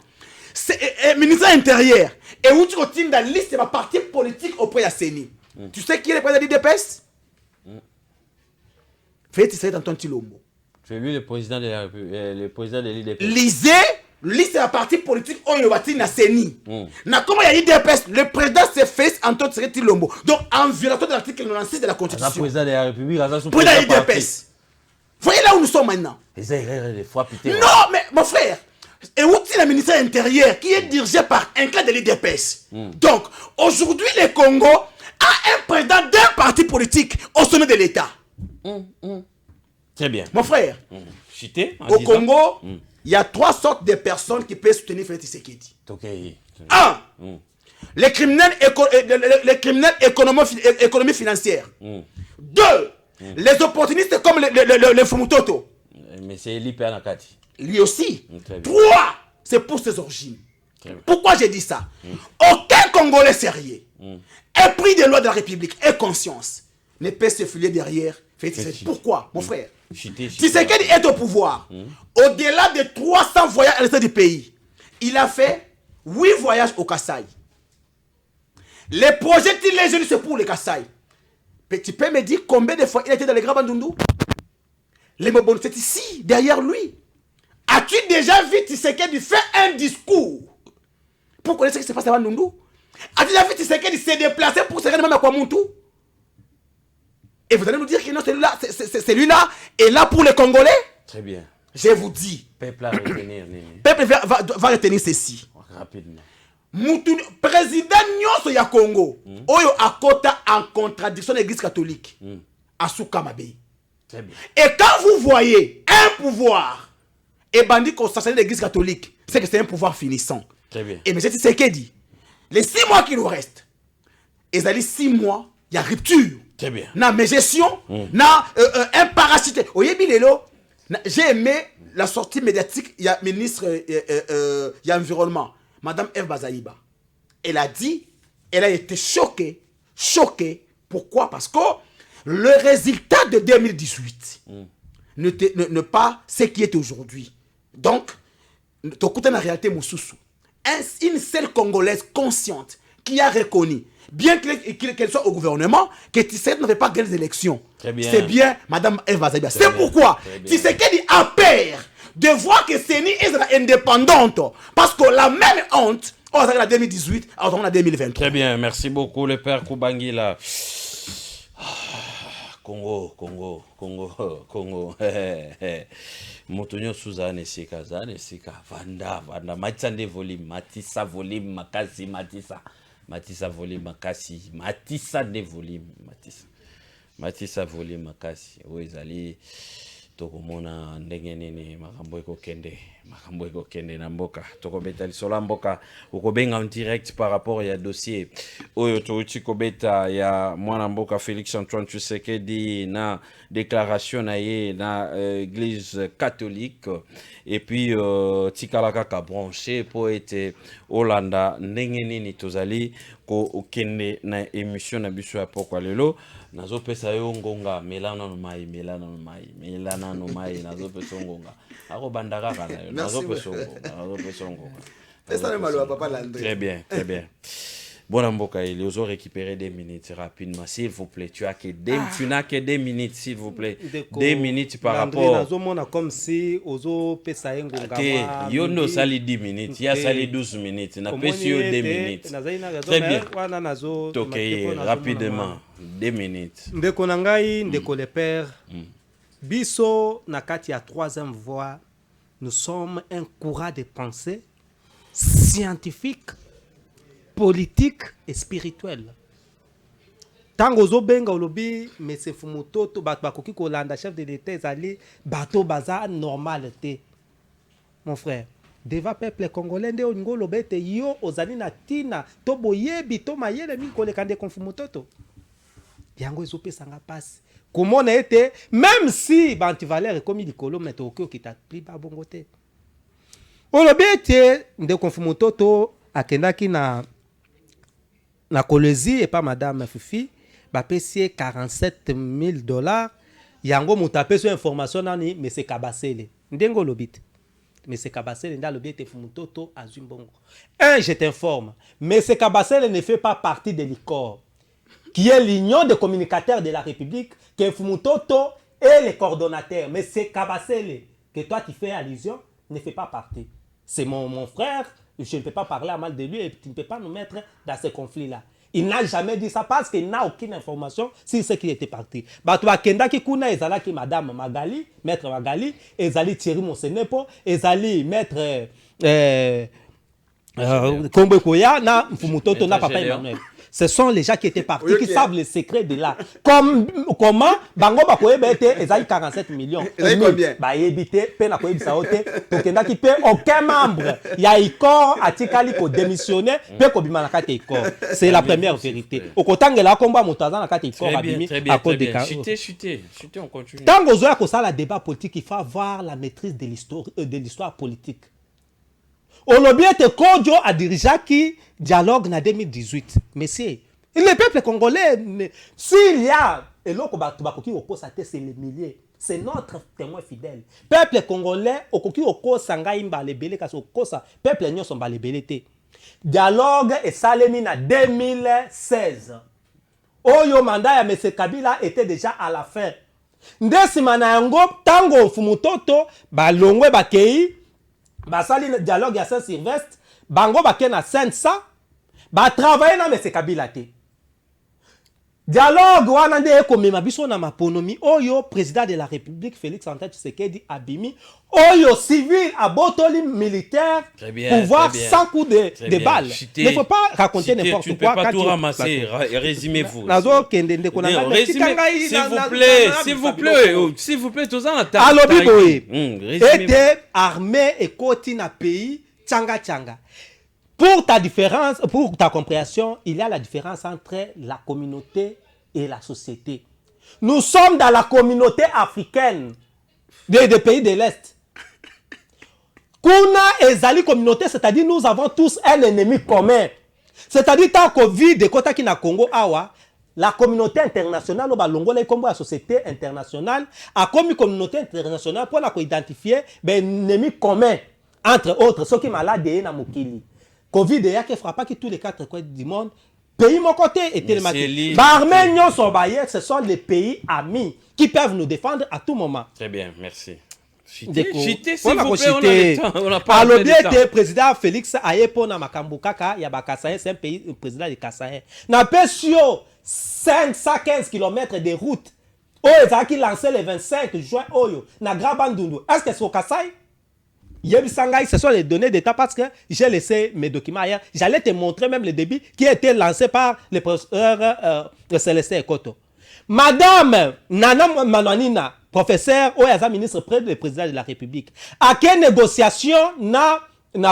c'est le ministère intérieur et où tu continues dans la liste de ma parti politique auprès de CENI. Tu sais qui est le président de l'IDPS? Félix Israël Antoine Tshilombo. C'est lui le président de la République, le président de l'IDPS. Lisez, liste de la parti politique Oyobati na CENI. Na comment il y a l'IDPS, le président c'est Félix Antoine Tshilombo. Donc en violation de l'article 96 de la Constitution. Le président de la République, président de l'IDPS. Voyez là où nous sommes maintenant. Non, mais mon frère, et où est le ministère intérieur qui est dirigé par un cas de l'IDPS. Donc aujourd'hui le Congo a un président d'un parti politique au sommet de l'État. Très bien. Mon frère, Cité, au Congo, il y a 3 sortes de personnes qui peuvent soutenir Félix Tshisekedi. Okay. 1. Les criminels, économie financière. 2. Les opportunistes comme les Fumutoto. Mais c'est l'hyper Nakati. Lui aussi. 3. C'est pour ses origines. Pourquoi j'ai dit ça? Aucun Congolais sérieux, épris des lois de la République et conscience, ne peut se filer derrière Félix Tshisekedi. Pourquoi, mon frère? Tshisekedi est au pouvoir. Au-delà de 300 voyages à l'intérieur du pays, il a fait 8 voyages au Kasaï. Les projets qu'il a c'est pour le Kasaï. Tu peux me dire combien de fois il a été dans les Grands Bandundu? Les Mobon, c'est ici, derrière lui. As-tu déjà vu Tshisekedi faire un discours pour connaître ce qui se passe à Bandundu? As-tu déjà vu Tshisekedi se déplacer pour se rendre même à Kwamuntu? Et vous allez nous dire que non, celui-là est là pour les Congolais? Très bien. Je vous dis. Peuple à retenir. Peuple va retenir ceci. Rapidement. Président Nyonso ya Congo, Oyo Akota en contradiction de l'Église catholique, Asuka Mabei. Très bien. Et quand vous voyez un pouvoir, et bandit qu'on s'assassine de l'Église catholique, c'est que c'est un pouvoir finissant. Très bien. Et M. Tshisekedi, les 6 mois qui nous restent, ils allaient 6 mois, il y a rupture. Très bien. Na mes gestion, na un parasite. Oyebi lelo, j'ai aimé la sortie médiatique, il y a ministre, il y a environnement, Madame Eve Bazaïba. Elle a dit, elle a été choquée. Pourquoi? Parce que le résultat de 2018 ne pas ce qui est aujourd'hui. Donc, tu écoutes la réalité, Moussoussou. Une seule Congolaise consciente qui a reconnu, bien qu'elle soit au gouvernement, que Tshisekedi n'avait pas gagné les élections. C'est bien Madame Eva Zaïba. C'est pourquoi Tshisekedi a peur de voir que CENI est indépendante. Parce que la même honte, on a en 2018, on a en 2023. Très bien, merci beaucoup le père Koubangila. Congo. Motonyo Suzanne Sika, Vanda, Matissande volume, Matissa volume, Makasi, Matissa volume, Makasi, Matissa de volume, Matissa volume, Makasi. Oui, Zali, Tokomona, Ndengenene, Makamboeko Kende, Namboka, Tokobeta, Lisola Mboka, Okobenga en direct par rapport à dossier. Oyo Touti Kobeta, ya Mwana Mboka Félix Antoine Tshisekedi, na déclaration na ye na église catholique et puis tikalaka ka branché pour être Hollanda ndengenini tozali ko kende na émission na biso ya pokwa lelo nazo pesa yo ngonga melana no mai nazo pesa ngonga ako bandaka kana nazo pesa ngonga pesa le malo papa Landré. Très bien. Bon Mboka, il faut récupérer 2 minutes rapidement, s'il vous plaît. Tu n'as que 2 minutes, s'il vous plaît. 2 minutes par rapport. Comme si Ozo Pesaengo. Yono sali 10 minutes, il y a sali 12 minutes. On a pas sur 2 minutes. Très bien. Ok, rapidement. 2 minutes. Ndeko Nangai, Ndeko le Père. Biso Nakati à 3e voie. Nous sommes un courant de pensée scientifique, politique et spirituelle. Tango zo benga olobi mais c'est Fumutoto bakoki kolanda chef de l'État ezali bato baza normal te. Mon frère, devant peuple congolais nde olingo lobete yo ozali na tina to boyebi to mayele mi koleka nde Fumutoto. Yango ezopesanga passe. Comment na été même si bantivaleur comme likolo mais to okoki okita pli ba bongo te. Olobete nde Fumutoto akendaki na Kolwezi et pas madame Fifi bapesi $47,000 yango mutape sur information nani mais c'est Kabasele ndengo lobite mais c'est Kabasele nda lobite Fumutoto azumbongo. Je t'informe mais c'est Kabasele ne fait pas partie de l'ICOR qui est l'union des communicateurs de la République que Fumutoto est le coordonnateur mais c'est Kabasele que toi tu fais allusion ne fait pas partie. C'est mon frère, je ne peux pas parler à mal de lui et tu ne peux pas nous mettre dans ce conflit là. Il n'a jamais dit ça parce qu'il n'a aucune information sur ce qui était parti. Bato Kenda qui kuna ezalaki madame Magali, maître Magali, ezali Thierry Monsenepo, ezali maître Kombe Koya na Fumutoto na papa Emmanuel. Ce sont les gens qui étaient partis, qui savent les secrets de là. Comment bango bakoyeba ete ezali 47 millions. Combien? Ba yebite pe na koyebisa ote to kenda ki pe aucun membre ya ICOR atikali ko démissionner pe ko bima na kati ICOR. C'est la première vérité. Okotangela komba motaza na kati ICOR abimi à cause de cas. Chuter, on continue. Tango zoya ko sala débat politique, il faut avoir la maîtrise de l'histoire politique. Olobiete Kodjo a dirigé qui dialogue en 2018. Messieurs, le peuple congolais, s'il y a, et l'autre, c'est les milliers. C'est notre témoin fidèle. Peuple congolais, okoki oko sanga imba lebele kasi okosa peuple nyo somba lebele te. Dialogue et salemi na 2016. Oyo mandat ya M. Kabila était déjà à la fin. Ndesima na yango tango Fumutoto balongwe bakei basali dialogue ya Saint-Sylvestre bango bake na Saint-Sa ba travailler na M. Kabila te. Dialogue wana nde ekomema biso na maponomi oyo président de la République Félix Antoine Tshisekedi abimi oyo civil abotoli militaire pouvoir sans coup de balle. Il ne faut pas raconter n'importe quoi. Tu ne peux pas tout ramasser. Résumez-vous. S'il vous plaît, tous en attente. Alobi boye. Était armée et côté na pays tchanga. Pour ta compréhension, il y a la différence entre la communauté et la société. Nous sommes dans la communauté africaine des pays de l'Est. Kuna ezali communauté, c'est-à-dire nous avons tous un ennemi commun. C'est-à-dire tant qu'on vit de côté qui na Congo awa, la communauté internationale, la société internationale, a comme communauté internationale pour la identifier un ennemi commun entre autres ceux qui sont malades et na mokili. Covid est qui frappe tous les 4 coins du monde. Pays mon côté et télématique. Arméniens sont bailleurs, ce sont les pays amis qui peuvent nous défendre à tout moment. Très bien, merci. Chité, s'il vous plaît, on a pas le temps. Président Félix Ayepo na makambu kaka ya Bakasaye, c'est un pays président de Kasaye. Na pesio 515 km de route. Oyo ezaki lancé le 25 juin oyo na Grabandundu. Est-ce que c'est au Kasaye? Ce sont les données d'État parce que j'ai laissé mes documents ailleurs. J'allais te montrer même le débit qui a été lancé par le professeur Célestin Ekoto. Madame Nana Manonina, professeur Oyaza, ministre près du président de la République. À quelle négociation na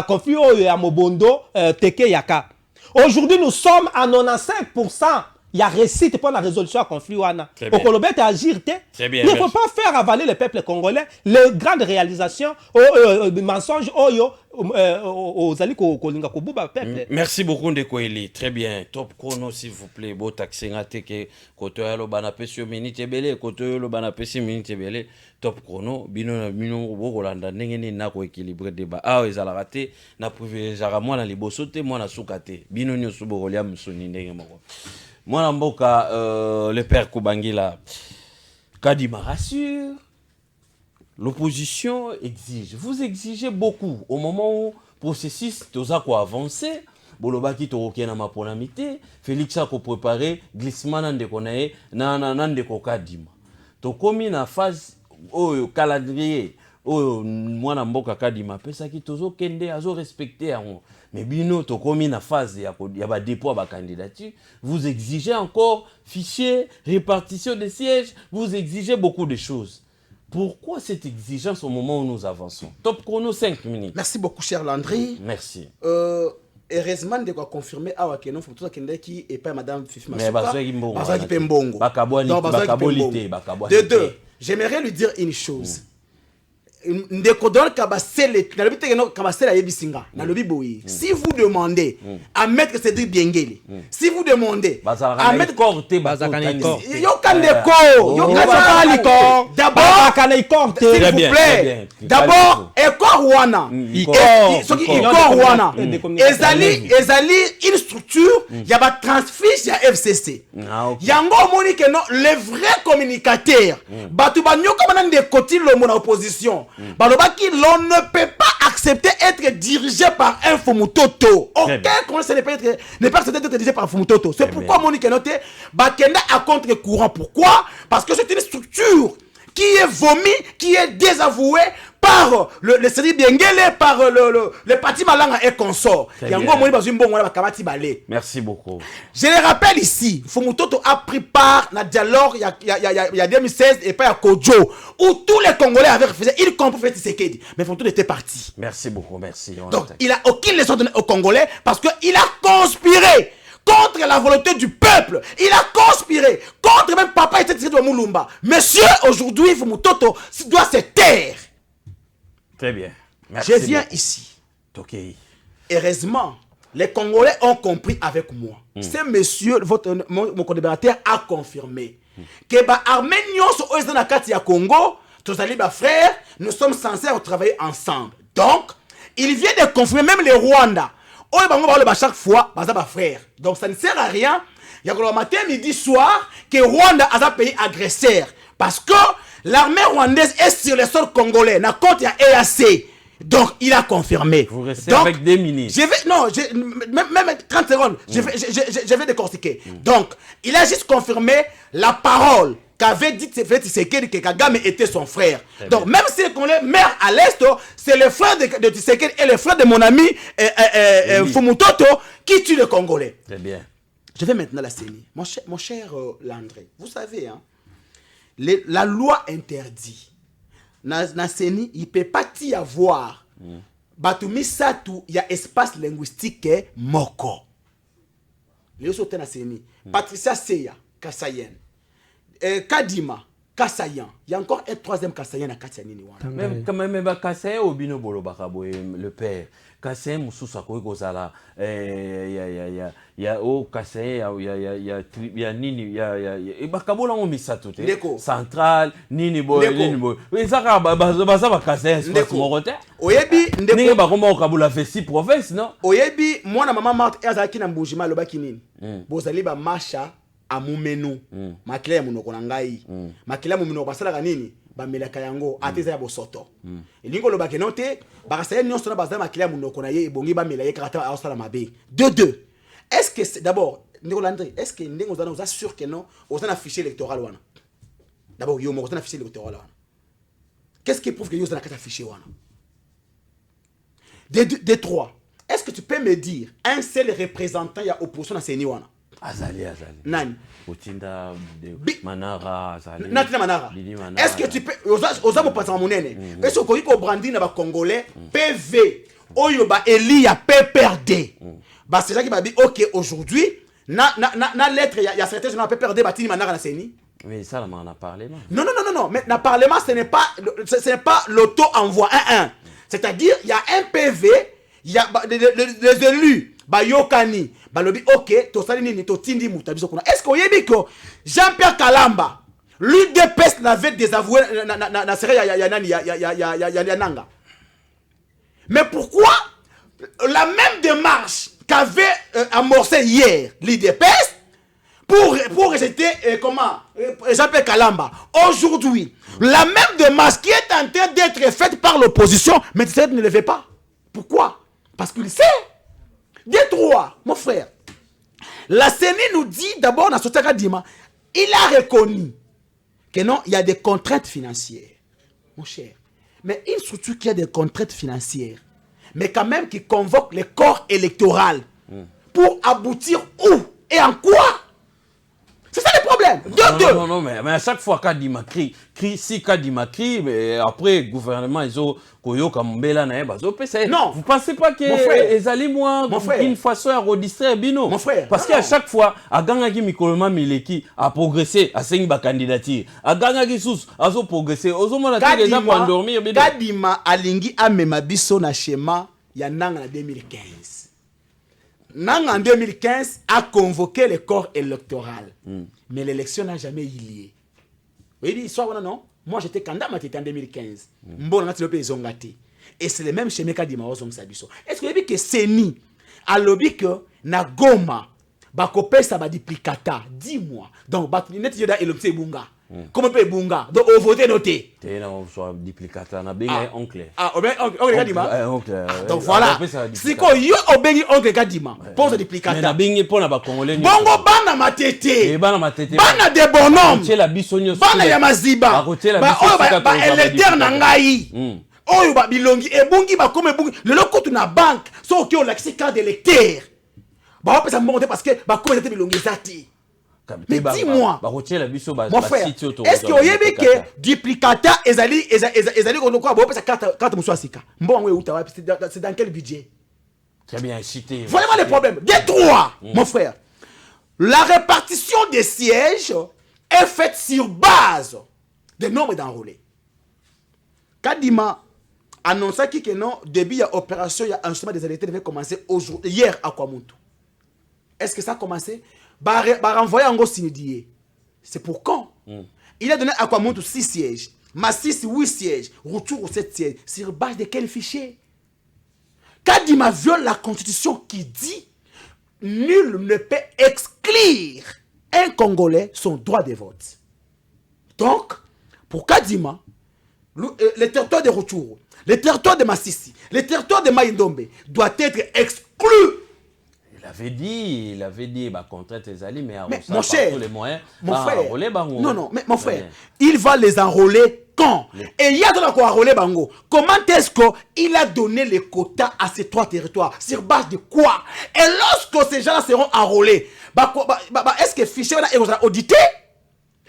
conflit à Mobondo Teke Yaka? Aujourd'hui, nous sommes à 95%. Il y a récit pour la résolution à conflit. Au Colobet à agir. Il ne faut pas faire avaler le peuple congolais les grandes réalisations, les mensonges aux alliés Kolinga Kobuba peuple. Merci beaucoup Ndekoeli. Très bien. Top chrono s'il vous plaît. Beau taxi ngate ke koto yalo banapesi minute belé koto yalo banapesi minute belé. Top chrono bino bokolanda ndenge nini na ko équilibrer débat. Ah ezala raté na privilégiera moi na liboso te moi na sukate. Bino nyoso bokolia msoni ndenge moko. Moi, le père Koubangila, Kadima rassure, l'opposition exige. Vous exigez beaucoup. Au moment où le processus a avancé, Bolobaki Toroki na maponamité, Félix a préparé glissement nan de konae nan de kokadima. To komi na phase au calendrier oyo mwana mboka kadima pesaki tozokende azorespecte yango. Mais bino tokomi na phase ya ba dépôt ba candidature, vous exigez encore fichier, répartition des sièges, vous exigez beaucoup de choses. Pourquoi cette exigence au moment où nous avançons? Top chrono 5 minutes. Merci beaucoup, cher Landry. Merci. Heureusement, de quoi confirmer à Wakenon, faut tout ça qui est pas Madame Fifi Masuka. Mais Bazouaki Mbongo. Bazouaki Mbongo. De deux, j'aimerais lui dire une chose. Ndékodol kabasele, na lobi tekeno kabasele yebisinga, na lobi boyi. Si vous demandez à Maître Cédric Biengele, si vous demandez à Maître Corte Bazakaniko, Yokandeko, Yokandeko, d'abord, s'il vous plaît, d'abord, Ekor Wana, Ekor Wana, Ezali, une structure, il y a pas transfiche, il y a FCC. Yango Monique, les vrais communicateurs, Batouba Nyoko Manan de Koti Lomo opposition. Balobaki, l'on ne peut pas accepter être dirigé par un Fumutoto. Aucun conseil n'est pas accepté d'être dirigé par un Fumutoto. C'est pourquoi Monique Noté, Bakenda à contre-courant. Pourquoi? Parce que c'est une structure qui est vomi, qui est désavoué par le Cédric Biengele, par le parti Malanga et consort. Merci beaucoup. Je le rappelle ici, Fumutoto a pris part dans le dialogue il y a 2016 et pas à Kodjo, où tous les Congolais avaient refusé, y compris Félix Tshisekedi. Mais Fumutoto était parti. Merci beaucoup, merci. Donc, il n'a aucune leçon donnée aux Congolais parce qu'il a conspiré contre la volonté du peuple. Il a conspiré contre même Papa était de Moulumba. Monsieur, aujourd'hui, Fumutoto doit se taire. Très bien. Merci. Je viens ici. Okay. Heureusement, les Congolais ont compris avec moi. Ce monsieur, mon collaborateur, a confirmé que les Arméniens sont aux Nakati à Congo, tous les frères, nous sommes censés travailler ensemble. Donc, il vient de confirmer même les Rwandais. Chaque fois, frère. Donc ça ne sert à rien. Il y a le matin, midi, soir, que Rwanda a un pays agresseur. Parce que l'armée rwandaise est sur le sol congolais. Na compte, il y a EAC. Donc il a confirmé. Vous restez donc, avec des ministres. Même 30 secondes, je vais décortiquer. Donc, il a juste confirmé la parole qu'avait dit Tshisekedi que Kagame était son frère. Donc, même si les Congolais meurent à l'Est, c'est le frère de Tshisekedi et le frère de mon ami Fumutoto qui tue les Congolais. Très bien. Je vais maintenant la CENI. Mon cher Landry, vous savez, hein, la loi interdit. Na CENI, il ne peut pas y avoir. Batumi Satou, il y a espace linguistique moko. Les autres na CENI. Patricia Seya, Kassayen. Kadima, Kassayan. Il y a encore un troisième Kassayen à Kassianini. Même quand même, Kassayen au bino bolo bakaboye le père. Kassayen mususa ko kozala. Il y a au Kassayen, il y a nini, il y a bakabola on misato te. Central, nini boy. Oui ça ba Kassayen c'est mon côté. Oyebi ndeko ba komba okabula festi province non. Oyebi mwana mama Marthe azaki na Mbujima lobaki nini. Bozali ba marcha amumenu makila ya munoko na ngai makila mu munoko basala nini bamelaka yango ateza ya bosoto elingo lobake note bakasaya nyonso na bazala makila ya munoko na ye ebongi bamela ye kata asala mabe deux est-ce que d'abord ndeko Landry est-ce que ndengo zana vous assure que non on a fichier électoral wana d'abord yo mo on a fichier électoral wana qu'est-ce qui prouve que yo zana kata fichier wana de trois est-ce que tu peux me dire un seul représentant ya opposition na CENI wana Azali. Nani? Otinda Manara Azali. Natina Manara. Est-ce que tu peux osa mo pasa monene? Est-ce que ko brandi na ba congolais PV oyo ba Elia PPRD. Ba c'est ça qui m'a dit OK aujourd'hui na lettre il y a certains gens PPRD batini Manara na CENI. Mais ça on en a parlé. Non, mais na parlement ce n'est pas l'auto envoi 1-1. C'est-à-dire il y a un PV, il y a les élus Bayokani, Balobi, ok, tosali nini, totindi mutabiso kuna. Est-ce que oyebi que Jean-Pierre Kalamba, l'UDPS l'avait désavoué na série ya nanga. Mais pourquoi la même démarche qu'avait amorcé hier l'UDPS pour rejeter Jean-Pierre Kalamba, aujourd'hui, la même démarche qui est en train d'être faite par l'opposition, mais Tshisekedi ne le fait pas. Pourquoi? Parce qu'il sait. Détroit, mon frère. La CENI nous dit d'abord, dans Sotaka Dima, il a reconnu que non, il y a des contraintes financières. Mon cher. Mais une structure qui a des contraintes financières, mais quand même qui convoque les corps électoraux pour aboutir où et en quoi? C'est ça le problème. Non, mais à chaque fois Kadima crie, si Kadima crie, mais après, le gouvernement, ils ont Koyoka Mbela na bazo pesa. Non. Vous pensez pas que les allez moi une façon à redistribuer bino? Mon frère. Parce qu'à chaque fois, à Gangaki Mikoloma Mileki a progressé à 5 candidature. À Gangaki Sous a progressé. Aux hommes là déjà pour endormir. Kadima alingi amema biso na schéma ya nanga en 2015. Nanga en 2015 a convoqué le corps électoral. Mais l'élection n'a jamais eu lieu. Vous voyez l'histoire, non? Moi, j'étais candidat en 2015. Et c'est le même schéma qu'a dit Maozong Sabiso. Est-ce que vous avez vu que Seni a lobby que na Goma, Bakope ça va duplicata 10 mois. Donc, net yoda électé bunga. Comment peut bunga? Donc, au vote noté. T'es là, on soit duplicata, na bengi oncle. Ah, oncle Kadima. Oncle. Donc voilà. C'est quoi yo obengi oncle Kadima? Pose duplicata. Mais na bengi pour na ba congolais. Bongo bana matete. Bana matete. Bana de bonhomme. C'est la bisonyo. Bana ya maziba. Ba électeur na ngai. Oyo ba bilongi ebungi ba comme ebungi. Le loko tu na banque. So ki o lakisi carte d'électeur. Ba va pesa monter parce que ba comme était bilongi zati. Mais dis-moi, mon frère, est-ce que vous avez que duplicata ezali on quoi ba pesa carte muswasika. Mbongo c'est dans quel budget? Très bien cité. Vraiment le problème. Détroit, mon frère. La répartition des sièges est faite sur base des nombres d'enrôlés. Kadima annonça que non, début de l'opération, il y a un chemin des électeurs devait commencer hier à Kwamuntu. Est-ce que ça a commencé? Renvoyer en gros Sinidie. C'est pour quand? Il a donné à Kwamuntu 6 sièges. Massis 8 sièges. Retour aux 7 sièges. Sur base de quel fichier? Kadima viole la constitution qui dit nul ne peut exclure un Congolais son droit de vote. Donc, pour Kadima, le territoire de Rutshuru, le territoire de Masisi, le territoire de Maïndombe doit être exclu. Il avait dit, bah, contrainte les alliés, mais mon cher, tous les moyens, mon frère, enrôler, non, mais mon frère, il va les enrôler quand? Et il y a de la quoi enrôler Bango. Comment est-ce qu'il a donné les quotas à ces 3 territoires? Sur base de quoi? Et lorsque ces gens-là seront enrôlés, est-ce que le fichier est audité?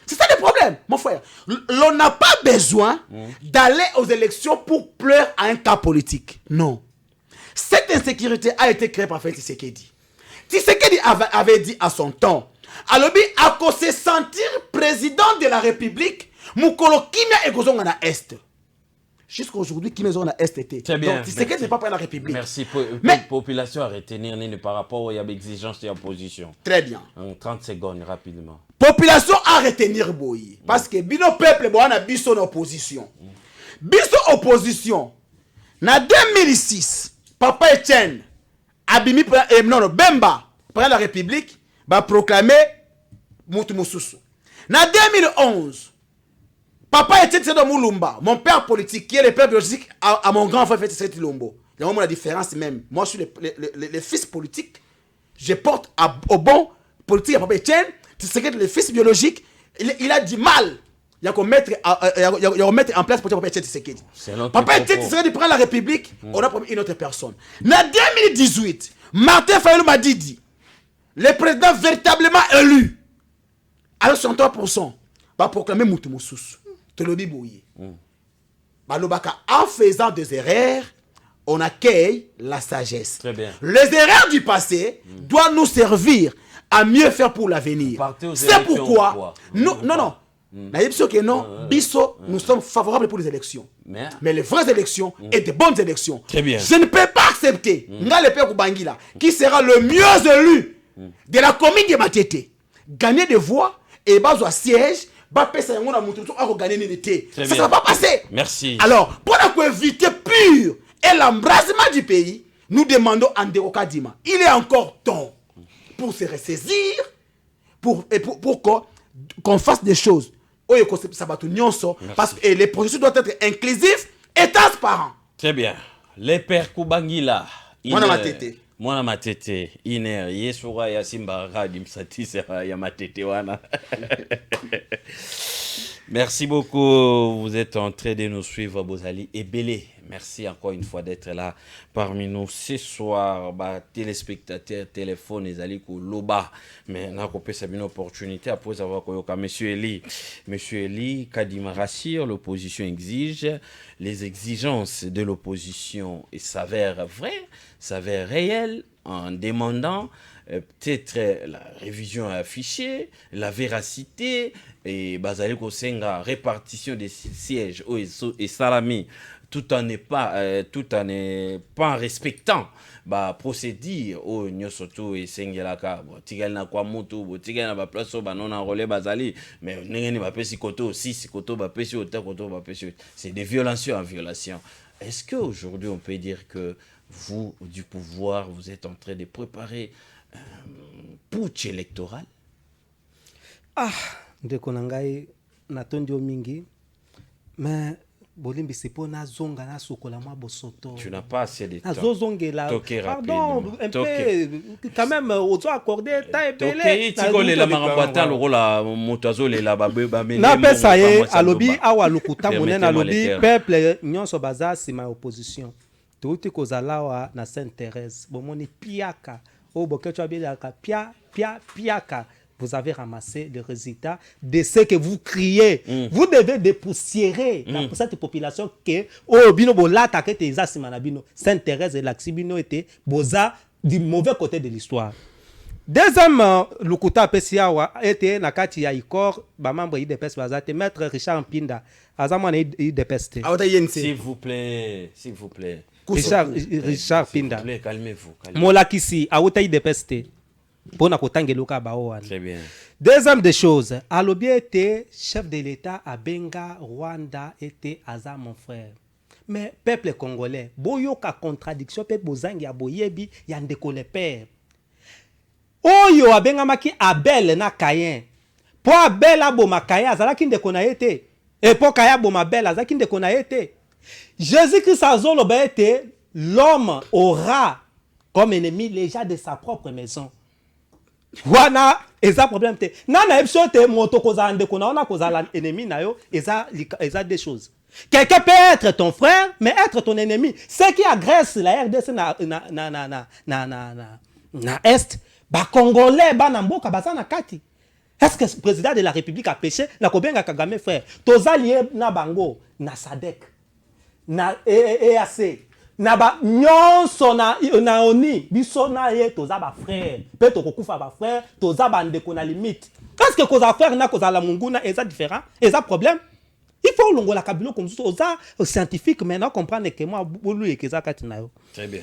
C'est ça le problème, mon frère. L'on n'a pas besoin d'aller aux élections pour pleurer à un cas politique. Non. Cette insécurité a été créée par Tshisekedi. Tshisekedi avait dit à son temps, Alobi a se sentir président de la République, Mukolo Kimia et Gozongana Est. Jusqu'à aujourd'hui, Kimia Zona Est était. Très bien. Donc Tshisekedi n'est pas prêt à la République. Merci. Mais population à retenir par rapport à l'exigence de l'opposition. Très bien. En 30 secondes, rapidement. Population à retenir Boyi. Parce que Bino peuple, bon, on a biso opposition. Biso opposition. En 2006, Papa Etienne, Abimi, Bemba, prend la République, va proclamer Moutou Moussoussou. En 2011, Papa Etienne Tsedo Moulumba, mon père politique, qui est le père biologique à mon grand frère Fétis Lombo. Il y a la différence même. Moi, je suis le fils politique. Je porte au bon politique à Papa Etienne. C'est que le fils biologique, il a du mal. Il y a qu'on mettre en place pour Papa Etienne Tshisekedi. Papa Etienne Tshisekedi prend la République, on a promis une autre personne. En 2018, Martin Fayulu Madidi, le président véritablement élu, à 63%, va proclamer Moutou Moussoussou. Tolobi Bouye. En faisant des erreurs, on accueille la sagesse. Très bien. Les erreurs du passé doivent nous servir à mieux faire pour l'avenir. C'est pourquoi nous sommes favorables pour les élections. Mais les vraies élections et des bonnes élections. Très bien. Je ne peux pas accepter qui sera le mieux élu de la commune de Matete. Gagner des voix et base à siège. Ça ne va pas passer. Merci. Alors, pour éviter pur et l'embrasement du pays, nous demandons à Ndeko Kadima, il est encore temps pour se ressaisir, pour qu'on fasse des choses. Parce que les processus doivent être inclusifs et transparents. Très bien. Les pères Kubangila. Mwana matete iner yesura ya simba radi msatise ya matete wana. Merci beaucoup. Vous êtes en train de nous suivre, Bozali et Belé. Merci encore une fois d'être là parmi nous ce soir. Téléspectateurs, téléphone, les aliko loba. Mais on a coupé une opportunité après avoir koyoka Monsieur Eli. Monsieur Eli, Kadima rassure, l'opposition exige. Les exigences de l'opposition s'avèrent vraies, s'avèrent réelles en demandant peut-être la révision affichée, la véracité et Bazali Kosenga répartition des sièges et salami tout en n'est pas en respectant procédure au nyosoto et sengelaka tigal na kwa mutu tigal na ba place ba non enrôlé Bazali mais n'engeni ba pesi koto aussi si koto ba pesi ota koto ba pesi c'est des violations en violation. Est-ce que aujourd'hui on peut dire que vous du pouvoir vous êtes en train de préparer putsch électoral? Ndeko na ngai natondi o mingi mais bolimbi sipo na zonga na sokola mwa bosoto. Tu n'as pas assez de temps. Zongela. Pardon, un peu quand même aux accordé taille belé. Tigole la marambata le rôle à motazo le la ba meni. Na pesa ye alobi awa lukuta monena alobi peuple nyonso baza sima opposition. Touti kozala wa na Sainte-Thérèse. Bomoni piaka. O bokecho abilaka piaka. Vous avez ramassé le résultat de ce que vous criez. Vous devez dépoussiérer cette population que bino bolata que tes asimana bino Sainte-Thérèse et l'Axibino étaient boza du mauvais côté de l'histoire. Deuxième lukuta pesiawa était nakati ya ikor ba membre IDPS bazate maître Richard Mpinda azamana IDPS. S'il vous plaît. Richard Mpinda. Calmez-vous. Molakisi awuta IDPS. Très bien. Deuxième des choses, alobi était chef de l'État à Benga, Rwanda était Aza mon frère. Mais peuple congolais, boyoka contradiction peuple bozangi ya boyebi ya ndeko le père. Oyo abengamaki Abel na Caïn. Po Abel aboma Caïn azalaki ndeko na yete. Et po Caïn aboma Abel azalaki ndeko na yete. Jésus-Christ azolo ba était l'homme aura comme ennemi les gens de sa propre maison. Wana eza problème te nana episote moto kozala ndeko na ona kozala ennemi na yo eza des choses. Quelqu'un peut être ton frère mais être ton ennemi. Ce qui agresse la RDC na est ba congolais ba na mboka baza na kati. Est-ce que le président de la République a péché na kobenga Kagame frère toza lié na bango na SADC na EAC na ba nyonso na oni biso na ye toza ba frère pe to kokufa ba frère toza ba ndeko na limite. Est-ce que koza frère na koza la munguna eza différent eza problème? Il faut longola kabilo comme ça oza scientifique maintenant comprendre que moi bolu et keza katina yo. Très bien.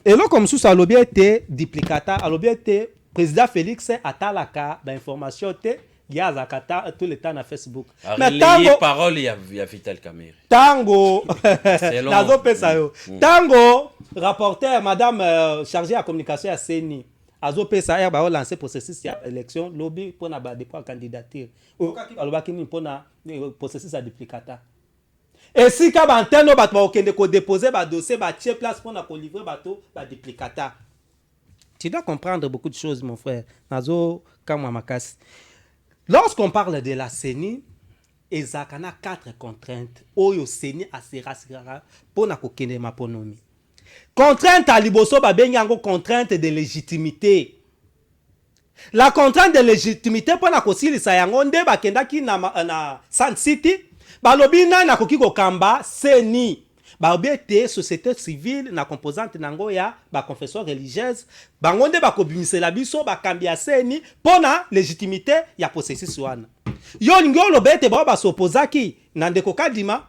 Et là comme ça alobi était duplicata alobi était président Félix atalaka ba information te ya zakata tout le temps na Facebook. Mais tango parole ya Vital Kamerhe. Tango nazo pesa yo. Tango rapporteur madame chargée à communication à CENI azo pesa ya ba lancer processus ya élection lobby pour na ba dépôt candidature. Alobaki ni pour na processus à duplicata. Et si ka ba antenne ba okende ko déposer ba dossier ba tie place pour na ko livrer bato ba duplicata. Tu dois comprendre beaucoup de choses mon frère. Nazo kama makasi. Lorsqu'on parle de la CENI, il y a 4 contraintes. Oyo CENI asera pour na kokende maponomi. Contrainte à liboso babengango contrainte de légitimité. La contrainte de légitimité pour na kosilisa yango nde bakendaki na Sun City, balobi na koki kokamba CENI. Baobete société civile na composante nango ya ba confession religieuse bango nde bakobimisela biso bakambi ya CENI pona légitimité ya processus wana yo lingo lobete ba s'opposaki na ndeko Kadima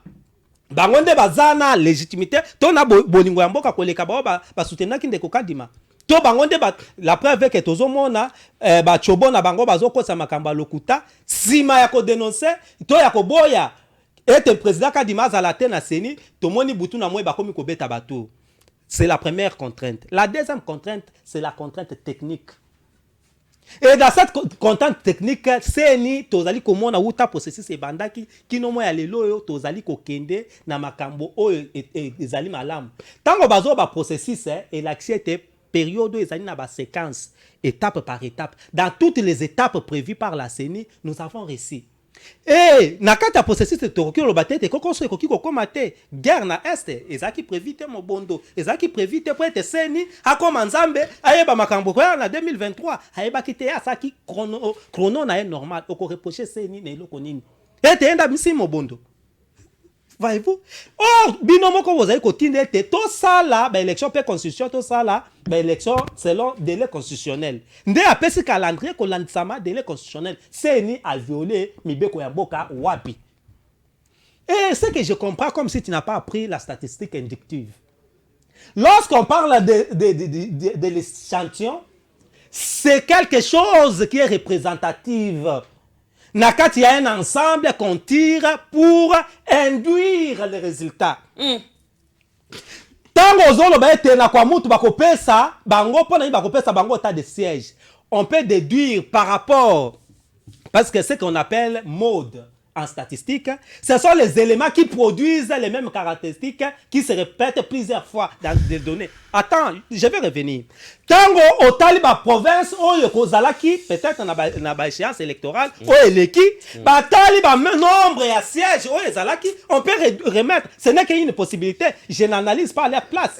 bango nde bazana légitimité to na bolingo ya mboka koleka ba soutenaki ndeko Kadima to bango nde la preuve que tozomona ba chobona bango bazokosa makamba lokuta sima ya ko dénoncer to ya koboya. Et le président Kadima Zalate na CENI, tomoni butu na moi bakomi ko beta bato. C'est la première contrainte. La deuxième contrainte, c'est la contrainte technique. Et dans cette contrainte technique, CENI tozali komona uta processus e bandaki kino mo ya lelo yo tozali ko kende na makambo o ezali malamu. Tango bazo ba processus et l'accès était période ezali na ba séquence étape par étape. Dans toutes les étapes prévues par la CENI, nous avons réussi. Et na kati ya processus tokoki oloba te kokoso ekoki kokoma te guerre na este ezalaki prévu te mobondo ezalaki prévu te po ete seni akoma nzambe ayeba makambo koya na 2023 ayebaki te asaki chrono na ye normal okoreproche seni na eloko nini ete enda misi mobondo. Voyez-vous? Or, bino moko bozali kotinda ete tosala ba élection pe constitution tosala ba élection selon délai constitutionnel. Nde apesi calendrier kolandisama délai constitutionnel. Seni a violé mibeko ya mboka wapi. Et ce que je comprends comme si tu n'as pas appris la statistique inductive. Lorsqu'on parle de l'échantillon, c'est quelque chose qui est représentatif. Nakati, il y a un ensemble qu'on tire pour induire les résultats. Tant bango tas de siège, on peut déduire par rapport, parce que ce qu'on appelle mode en statistique, ce sont les éléments qui produisent les mêmes caractéristiques qui se répètent plusieurs fois dans des données. Attends, je vais revenir. Tango au taliba province, peut-être na ba échéance électorale, taliba nombre et sièges, on peut remettre. Ce n'est qu'une possibilité. Je n'analyse pas leur place.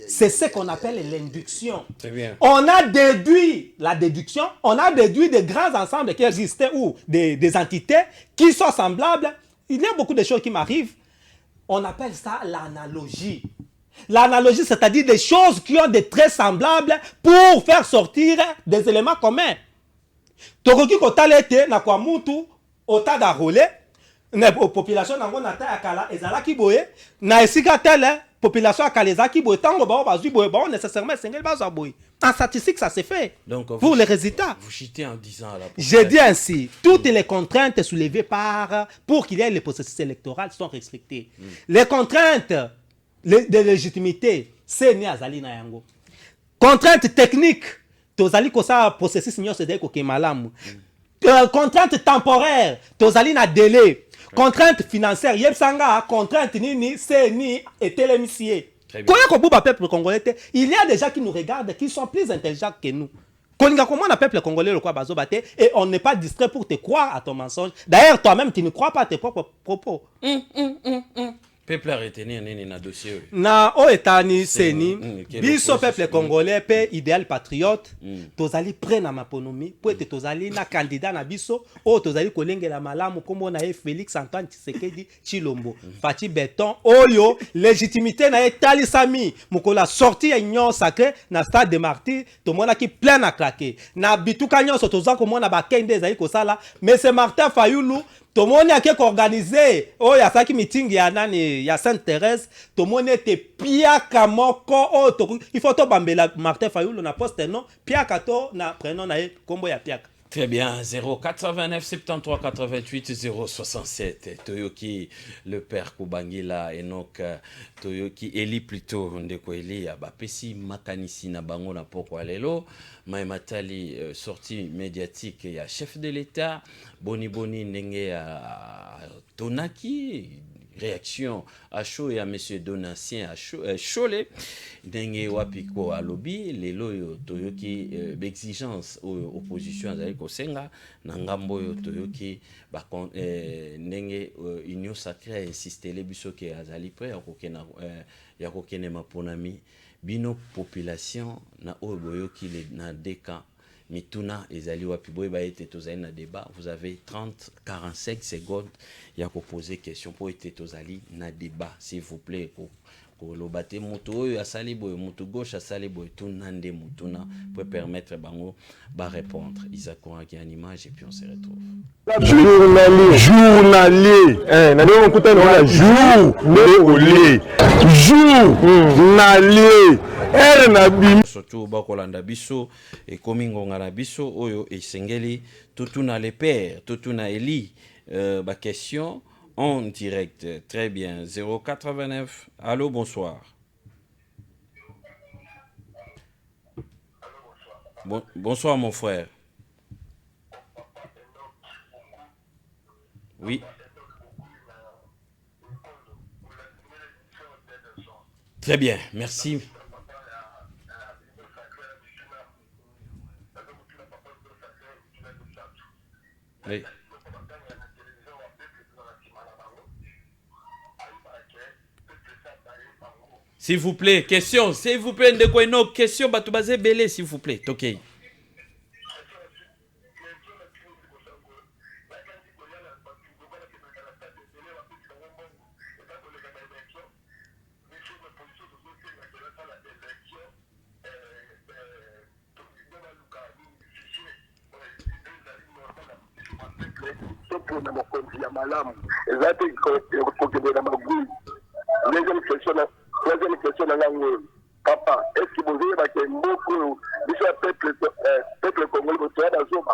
C'est ce qu'on appelle l'induction. On a déduit la déduction, on a déduit des grands ensembles qui existaient ou des entités qui sont semblables. Il y a beaucoup de choses qui m'arrivent. On appelle ça l'analogie. L'analogie, c'est-à-dire des choses qui ont des traits semblables pour faire sortir des éléments communs. Tokoki kotalete na kwa mutu otada role na population nango na ta yakala ezalaki boye na esika tele population akalezaki boye tango ba bazui boye ba nécessairement sengel ba boye. En statistique ça se fait. Donc, pour les résultats. Vous chitez en disant à la je dis ainsi, toutes les contraintes soulevées pour qu'il y ait le processus électoral sont respectées. Les contraintes de légitimité, c'est ni azali na yango. Contraintes techniques, tozali kosa processus nyonso de ko malamu. Contraintes temporaires, tozali na délai. Contraintes financières, yebsanga contrainte nini, c'est ni etelemisie. Peuple congolais, il y a des gens qui nous regardent qui sont plus intelligents que nous. Comment on peuple congolais le quoi bazobate et on n'est pas distrait pour te croire à ton mensonge. D'ailleurs, toi-même, tu ne crois pas à tes propres propos. Peuple a retenu un dossier. Na o etani seni biso peuple congolais pe idéal patriote tozali prêt na maponomi pour être tozali na candidat na biso o tozali kolengela malamu kombo na ye Félix Antoine Tshisekedi Tshilombo Fati Beton oyo légitimité na etali sami mokola sorti ya union sacrée na stade de Martyrs to mona ki plein à claquer na bituka nyonso toza ko mona ba kende ezali kosala mais c'est Martin Fayulu tomoni ake organiser o ya saki meeting ya nani ya Sainte-Thérèse tomoni te piaka moko o il faut to bambela Martin Fayulu na poste non piaka to na prénom na kombo ya piaka. Très bien, 089 73 88 067. Toyoki, le père Kubangila, Enoch, Toyoki, Eli plutôt, Ndeko Eli, Bapesi, Makanisi, Nabango, Napoko, Lelo, Maïmatali, sortie médiatique, il y a chef de l'État, Boni Boni, Nenge, Tonaki, réaction à chaud et à monsieur Donatien à Cholet Ndenge Wapiko à lobby les loyo toyoki exigence opposition azali kosenga na ngambo yo toyoki ba ndenge union sacrée insister les biso ke azali prêt ya kokena maponami bino population na oboyoki na deka mituna ezali wapi boy ba ete tozali na débat vous avez 30-45 secondes ya ko poser question pour ete tozali na débat s'il vous plaît ko lobate moto oyo asali boy moto gauche asali boy tunande mutuna pour permettre bango ba répondre Isaac qui en image et puis on se retrouve journalier na ndio mkuta na journalier na bim surtout bakolanda biso et komingonga na biso oyo esengeli tutuna les pères tutuna Eli ba question en direct. Très bien. 089. Allô, bonsoir. Bonsoir, mon frère. Oui. Très bien. Merci. Oui. S'il vous plaît, question. S'il vous plaît, Ndekoino, question. Batoubaze Belé, s'il vous plaît. Ok. Deuxième question, papa, est-ce que vous avez beaucoup de peuple congolais pour faire des hommes?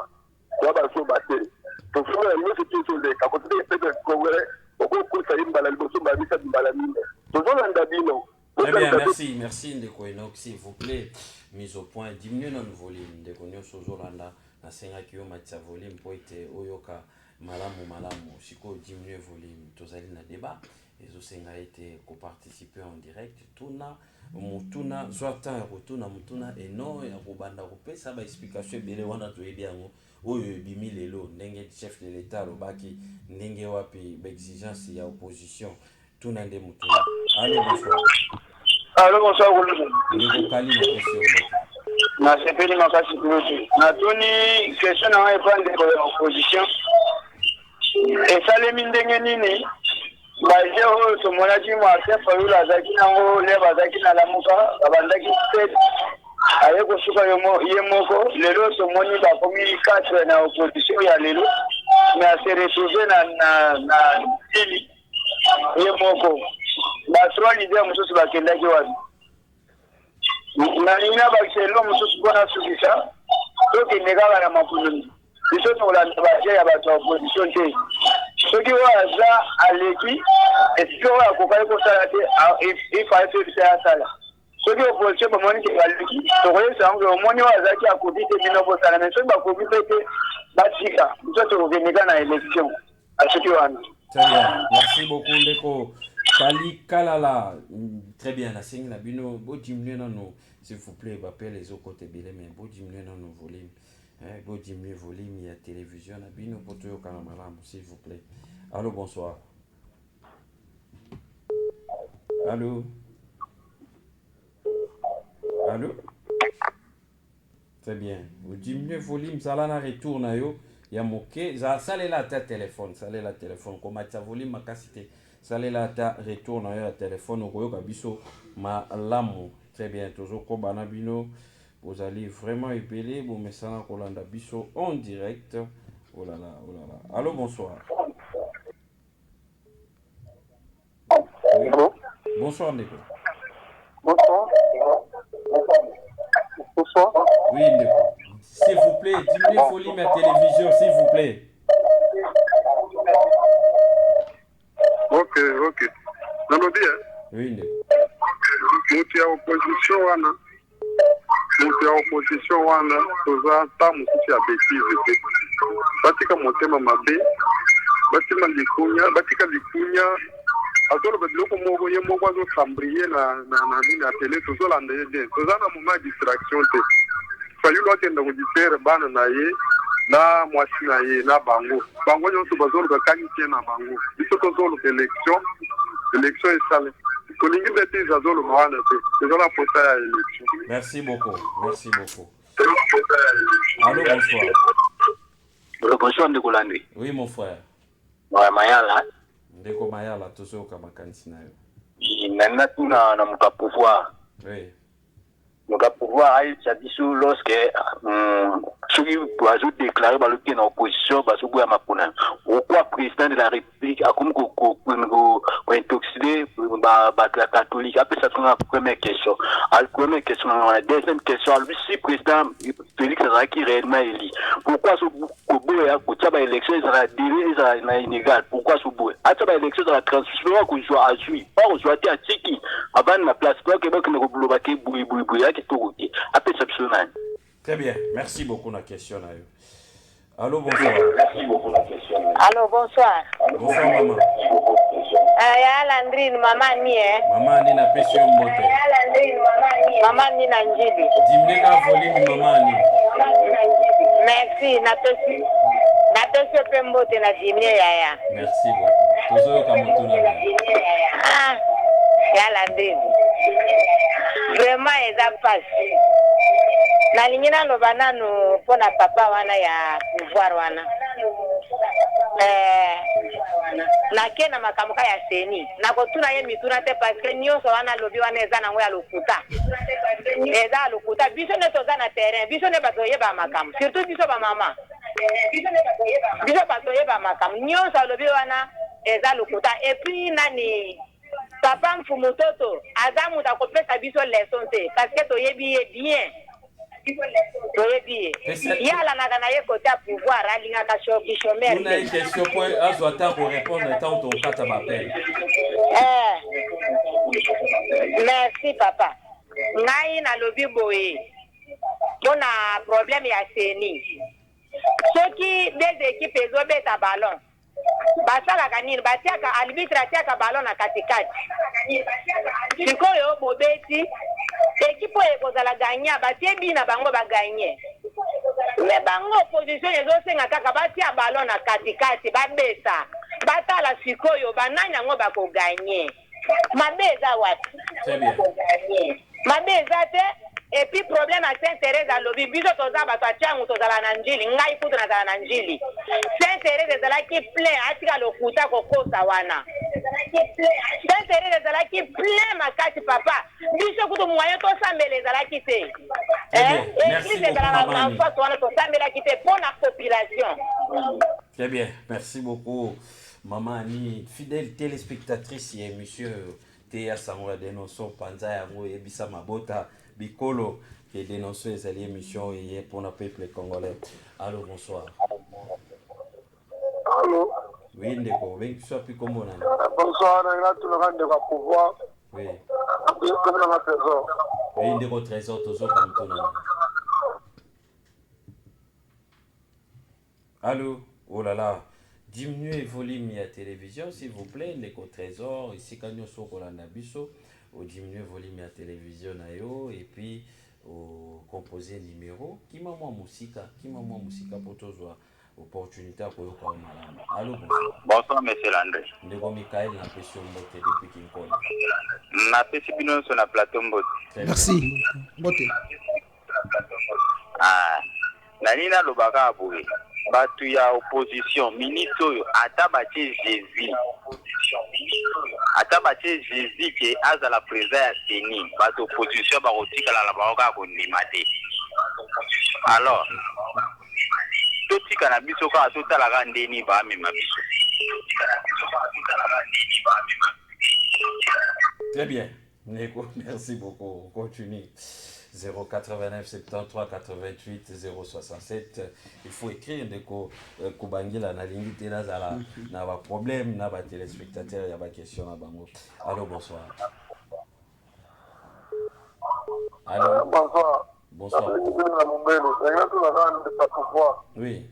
Pour faire une autre chose, quand vous avez fait des congolais, au cours de cette très bien, merci. Merci, Ndekoino, s'il vous plaît. Mise au point, diminuez notre volume. Ndekoino, Sozolanda, na senga kiyo matcha volume, pour être oyoka, malamu, siko diminuer volume. Tozali na débat. Les Osenga été co-participer en direct. Mutuna, Zwata, Rotuna, Mutuna, et non, et Robanda Ropé, ça va explication, bien, on a tout bien. Oh, Bimi Lelo, Nenge, chef de l'État, Lobaki, Nenge Wapi, exigence, il y a opposition. Tout n'a des Mutuna. Allô, bonsoir. Allô, bonsoir, Niveau Kali, la question. Na sepeli makasi kulosi. Na tuni question na epande de opposition. Et ça les mindenge nini? Baje ho tomonaki Martin Fayulu azaki nango le bazaki na lamuka babandaki tete aye kosuka ye moko lelo tomoni bakomi 4 na opposition ya lelo mais se retrouver na ili ye moko ba 3 leaders mosusu bakendaki wapi na nina bakelo mosusu mpona sukisa tokende kaka na mapununi biso tokolanda baje ya bato ya opposition te soki oyo aza aleki esiki oyo akokaki kosala te ifai fe bisa asala soki opposition bamoni ke baleki tokoyebisa yango omoni oyo azalaki akoki te bino kosala mais soki bakoki mpe te batika biso tokokendeka na élection asoki wana. Très bien, merci beaucoup Ndeko Kali Kalala. Très bien, la signe la bino beau diminuer dans nous, s'il vous plaît, appelle les autres côtés belé mais beau diminuer dans nos volumes. Beau diminuer volume, il y a télévision la bino pour tout caméra, s'il vous plaît. Allô, bonsoir. Allô. Allô. Très bien. Vous diminuez volume, ça là na retour na yo. Ya moké, ça là la téléphone, ça là la téléphone comme ça volume ma capacité. Ça là ta retour na yo la téléphone au koyo kabiso ma lamu. Très bien, toujours ko bana bino. Vous allez vraiment épeler bon message na kolanda biso en direct. Oh là là, oh là là. Allô, bonsoir. Oui. Bonsoir Ndeko. Bonsoir. Bonsoir. Oui Ndeko. S'il vous plaît, diminuez le volume à la télévision, s'il vous plaît. Ok. Non, bien. Oui Ndeko. Mutu ya opposition wana toza ta mosusu ya bêtise te batika motema mabe batika likunya azoloba biloko moko ye moko azosambrie na nini ya tele tozolanda ye bien toza na moment ya distraction te Fayulu akenda kodisere bana na ye na mwasi na ye na bango nyonso bazoloba kanisi ye na bango biso tozoloba élection esale tolingi nde te azoloba wana te toza na posa ya élection. Merci beaucoup. Allô, bonsoir. Bonsoir Ndeko Landwi. Oui mon frère. Ouais, Mayala. Ndeko Mayala, tozo kama kanisi na yo. Nana tuna na muka pouvoir. Oui. Muka pouvoir aïe biso lorsque celui pour déclarer baluki na opposition basubu ya mapuna. Pourquoi président de la République a comme ko intoxiqué ba catholique après ça la première question. Première question, la deuxième question, lui si président Félix Tshisekedi réellement élu. Pourquoi ce Kobo ya kochaba élection sera délai sera inégal. Pourquoi ce bout? Ataba élection sera transféré ko joie à lui. Pas au joie à Tiki. Avant la place pour que ne ko boui après ça. Très bien, merci beaucoup la question là. Allô, bonsoir. Allô, bonsoir. Bonsoir maman. Ya Landrine, maman ni Maman ni na pesio mbote. Maman ni na njili. Dimneka volume maman ni. Merci, natosio pe mbote na dimie yaya. Merci beaucoup. Tozo kama tuna. Ya Landrine. vraiment eza pasi nalingi naloba nanu mpona papa wana ya pouvoir wana nake na makambo ka ya seni nakotuna ye mituna te parce que nyonso wana alobi wana eza nango ya lokuta eza ya lokuta biso nde toza na terrain biso nde bato oyeba makambo surtout biso bamama biso bato oyeba makambo nyonso alobi wana eza lokuta epuis nani papa mfumu toto aza moto akopesa biso leson te parce que toyebi ye bien toyebi ye ye alanaka na ye kote ya pouvoir alingaka bishomere una une question point azwa temps pour répondre tant tokata bapele merci papa ngai nalobi boye mpona problème ya seni soki des équipes ezobeta ballon basalaka nini batiaka arbitre atiaka ballon na katikati sikoyo bobeti ekipe oyo ekozala gagna batie bina bango baganye me bango opposition ezosenga kaka batia ballon na katikati babesa batala sikoyo banani yango bakoganye mabe eza wapi mabe eza te et puis problème à Sainte-Thérèse à lobi biso toza bato atiangu tozala na njili ngai kutu nazala na njili Sainte-Thérèse ezalaki plein atika lokuta kokosa wana Sainte-Thérèse ezalaki plein makasi papa biso kutu moyen tosambela ezalaki te église ezalaka na face wana tosambelaki te mpo na population. Très bien, merci beaucoup Maman Annie, fidèle téléspectatrice et monsieur Théa Sangola dénonçons Panza yango ebisa mabota Bikolo qui dénonce les alliés émissions et pour le peuple congolais. Allô, bonsoir. Allô. Oui, Ndeko, ben tu sois plus comme on Bonsoir, tout le monde va pouvoir. Oui. Comme dans ma trésor. Oui, Ndeko trésor, toujours comme ton nom. Allô. Oh là là. Diminuez le volume de la télévision, s'il vous plaît. Ndeko trésor, ici quand nous sommes au Landabiso. Au diminuer le volume de la télévision et puis au composer numéro qui m'a moi musique pour toujours opportunité pour le malade. Allô, bonsoir. Bonsoir monsieur Landry. Ndeko Michael na question mbote depuis Kinkole. Na pesi bino sur la plateau mbote. Merci. Mbote. Nani na lobaka aboye. Batu ya opposition ministre oyo atabatie Jésus. Atabatie Jésus ke azala président ya Seni. Batu opposition bakotikala la baoka kondima te. Alors totika na biso ka totalaka ndeni baamema biso. Très bien. Ndeko, merci beaucoup. On continue. 089 73 88 067. Il faut écrire Ndeko Kubangila na lingi te nazala na ba problème na ba téléspectateurs ya ba question na bango. Allô, bonsoir. Allô. Bonsoir. Bonsoir. Oui.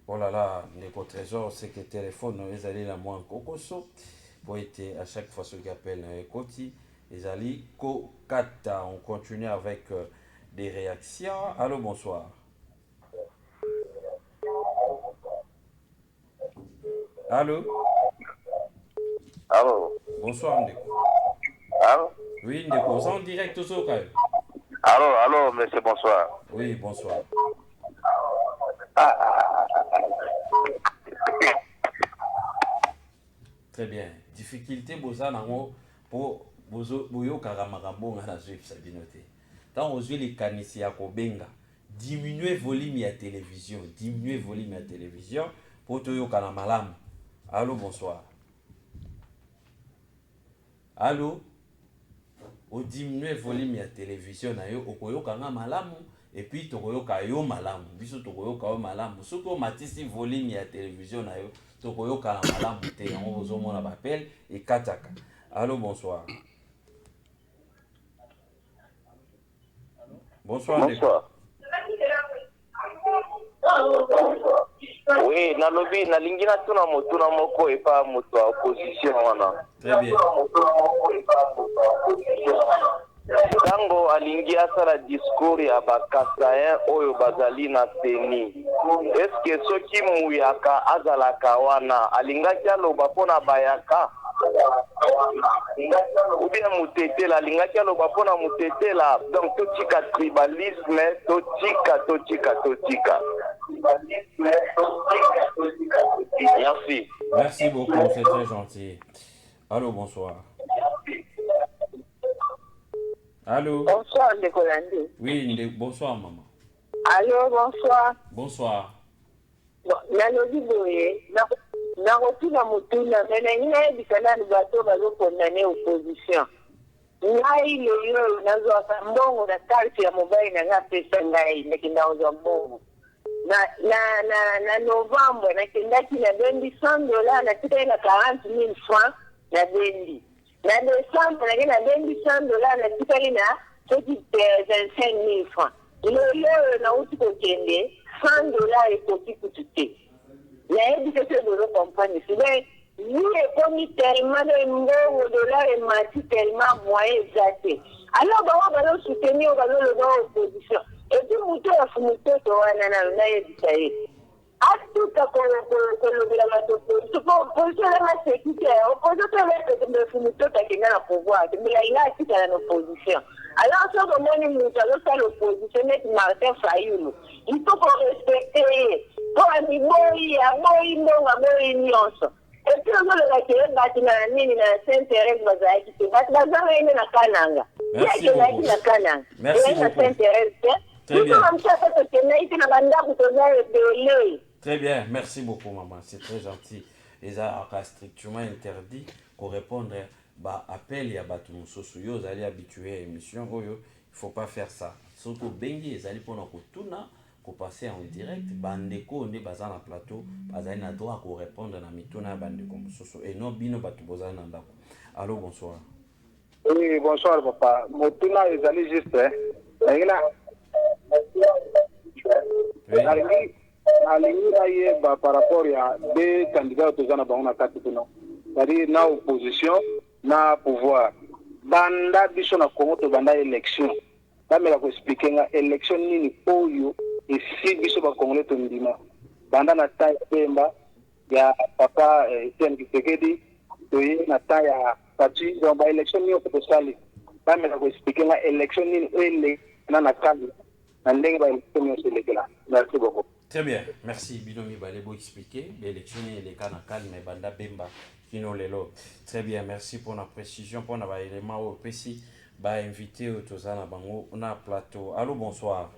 Oh là là, Ndeko Trésor, c'est que téléphone, ils allaient la moins kokoso pour être à chaque fois ce qu'ils appellent Koti. Les alliés Kokata. On continue avec des réactions. Allô, bonsoir. Allô. Allô. Bonsoir, Ndeko. Allô. Oui, Ndeko, c'est en direct au Sokai. Allô, monsieur, bonsoir. Oui, bonsoir. Très bien. Difficulté, Bozanango, pour Boyo Karamarambo, on a suivi sa binoté. Quand on joue les canissi à Kobenga, diminuer volume à télévision, diminuer volume à télévision, pour Toyo Kanamalam. Allô, bonsoir. Allô. Au diminuer volume à télévision, au Koyo Kanamalam, et puis Toyo Kayo Malam, biso Toyo Kayo Malam, surtout au matisi volume à télévision, Toyo Kanamalam, on vous a mon appel et Kataka. Allô, bonsoir. Bonsoir. Bonsoir. Oui, nalobi nalingi na tuna motuna moko epa moto a opposition wana. Très bien. Tango alingi asala discours ya bakasayen oyo bazali na Seni. Eske soki muyaka azalaka wana alingaki aloba pona bayaka ou bien Moutetela, lingaki aloba pona Moutetela, donc totika tribalisme, totika. Merci. Merci beaucoup, c'est très gentil. Allô, bonsoir. Allô? Bonsoir, Ndekolande. Oui, bonsoir, maman. Allô, bonsoir. Bonsoir. Nalobi boye, nakotuna motuna, me nangi nayebisa nani bato bazokondane opposition. Ngai leyo nazwaka mbongo na karte ya mobile na nga apesa ngai ndeke ndazwa mbongo. Na novembre nakendaki na bendi $100 natikali na 40,000 francs na bendi. Na décembre nakendaki na bendi $100 natikali na 25,000 francs. Leyo nauti kokende $100 ekoki kutu te. Nayebi ke se dolo compagnie sibe ni ekomi tellement de mbongo dollar emati tellement moyen eza te. Alors bazo soutenir bazoloba opposition. Et puis muto ya fumutoto wana nayebisa ye. Atuka kolobela bato opposition na sécurité. Opposition na fumutoto akenda na pouvoir. Mais il a atika na opposition. Alors, ce que moi, nous avons l'opposition, c'est Martin Fayoulou. Il faut qu'on respecte. Pour un niveau, il y a un nuance. Et puis, on a le bâtiment, il y a un Saint-Thérèse, il y a un Kananga. Merci beaucoup. Merci beaucoup. Très bien, merci beaucoup, maman. C'est très gentil. Les a strictement interdit qu'on réponde à appel et à battre mon socio. Vous allez habituer à l'émission. Il ne faut pas faire ça. Surtout, Bengi, ils allaient pour nous pour passer en direct. Bandeko, on est basé dans le plateau. Ils ont le droit de répondre à la mitona bandeko socio. Et non, bino batu boza na ndako. Allô, bonsoir. Oui, bonsoir, papa. Motuna, ils allaient juste. Alingi par rapport à deux candidats autozana bango kati kuno. C'est-à-dire na opposition na pouvoir. Banda biso na Congo to banda élection. Bamela ko expliquer nga élection nini oyo et si biso ba Congolais to ndima. Banda na taille Pemba ya papa Etienne Tshisekedi to na taille ya Pati donc ba élection nini ko sali. Bamela ko expliquer nga élection nini ele na kali. Na ndenge ba élection nini selekela. Merci beaucoup. Très bien, merci. Binomi Balebo expliquer. L'élection est les cas calme, mais Banda Bemba, Kino Lelo. Très bien, merci pour la précision. Pour la élément au précis, invité au Tozana Bango, on a plateau. Allô, bonsoir.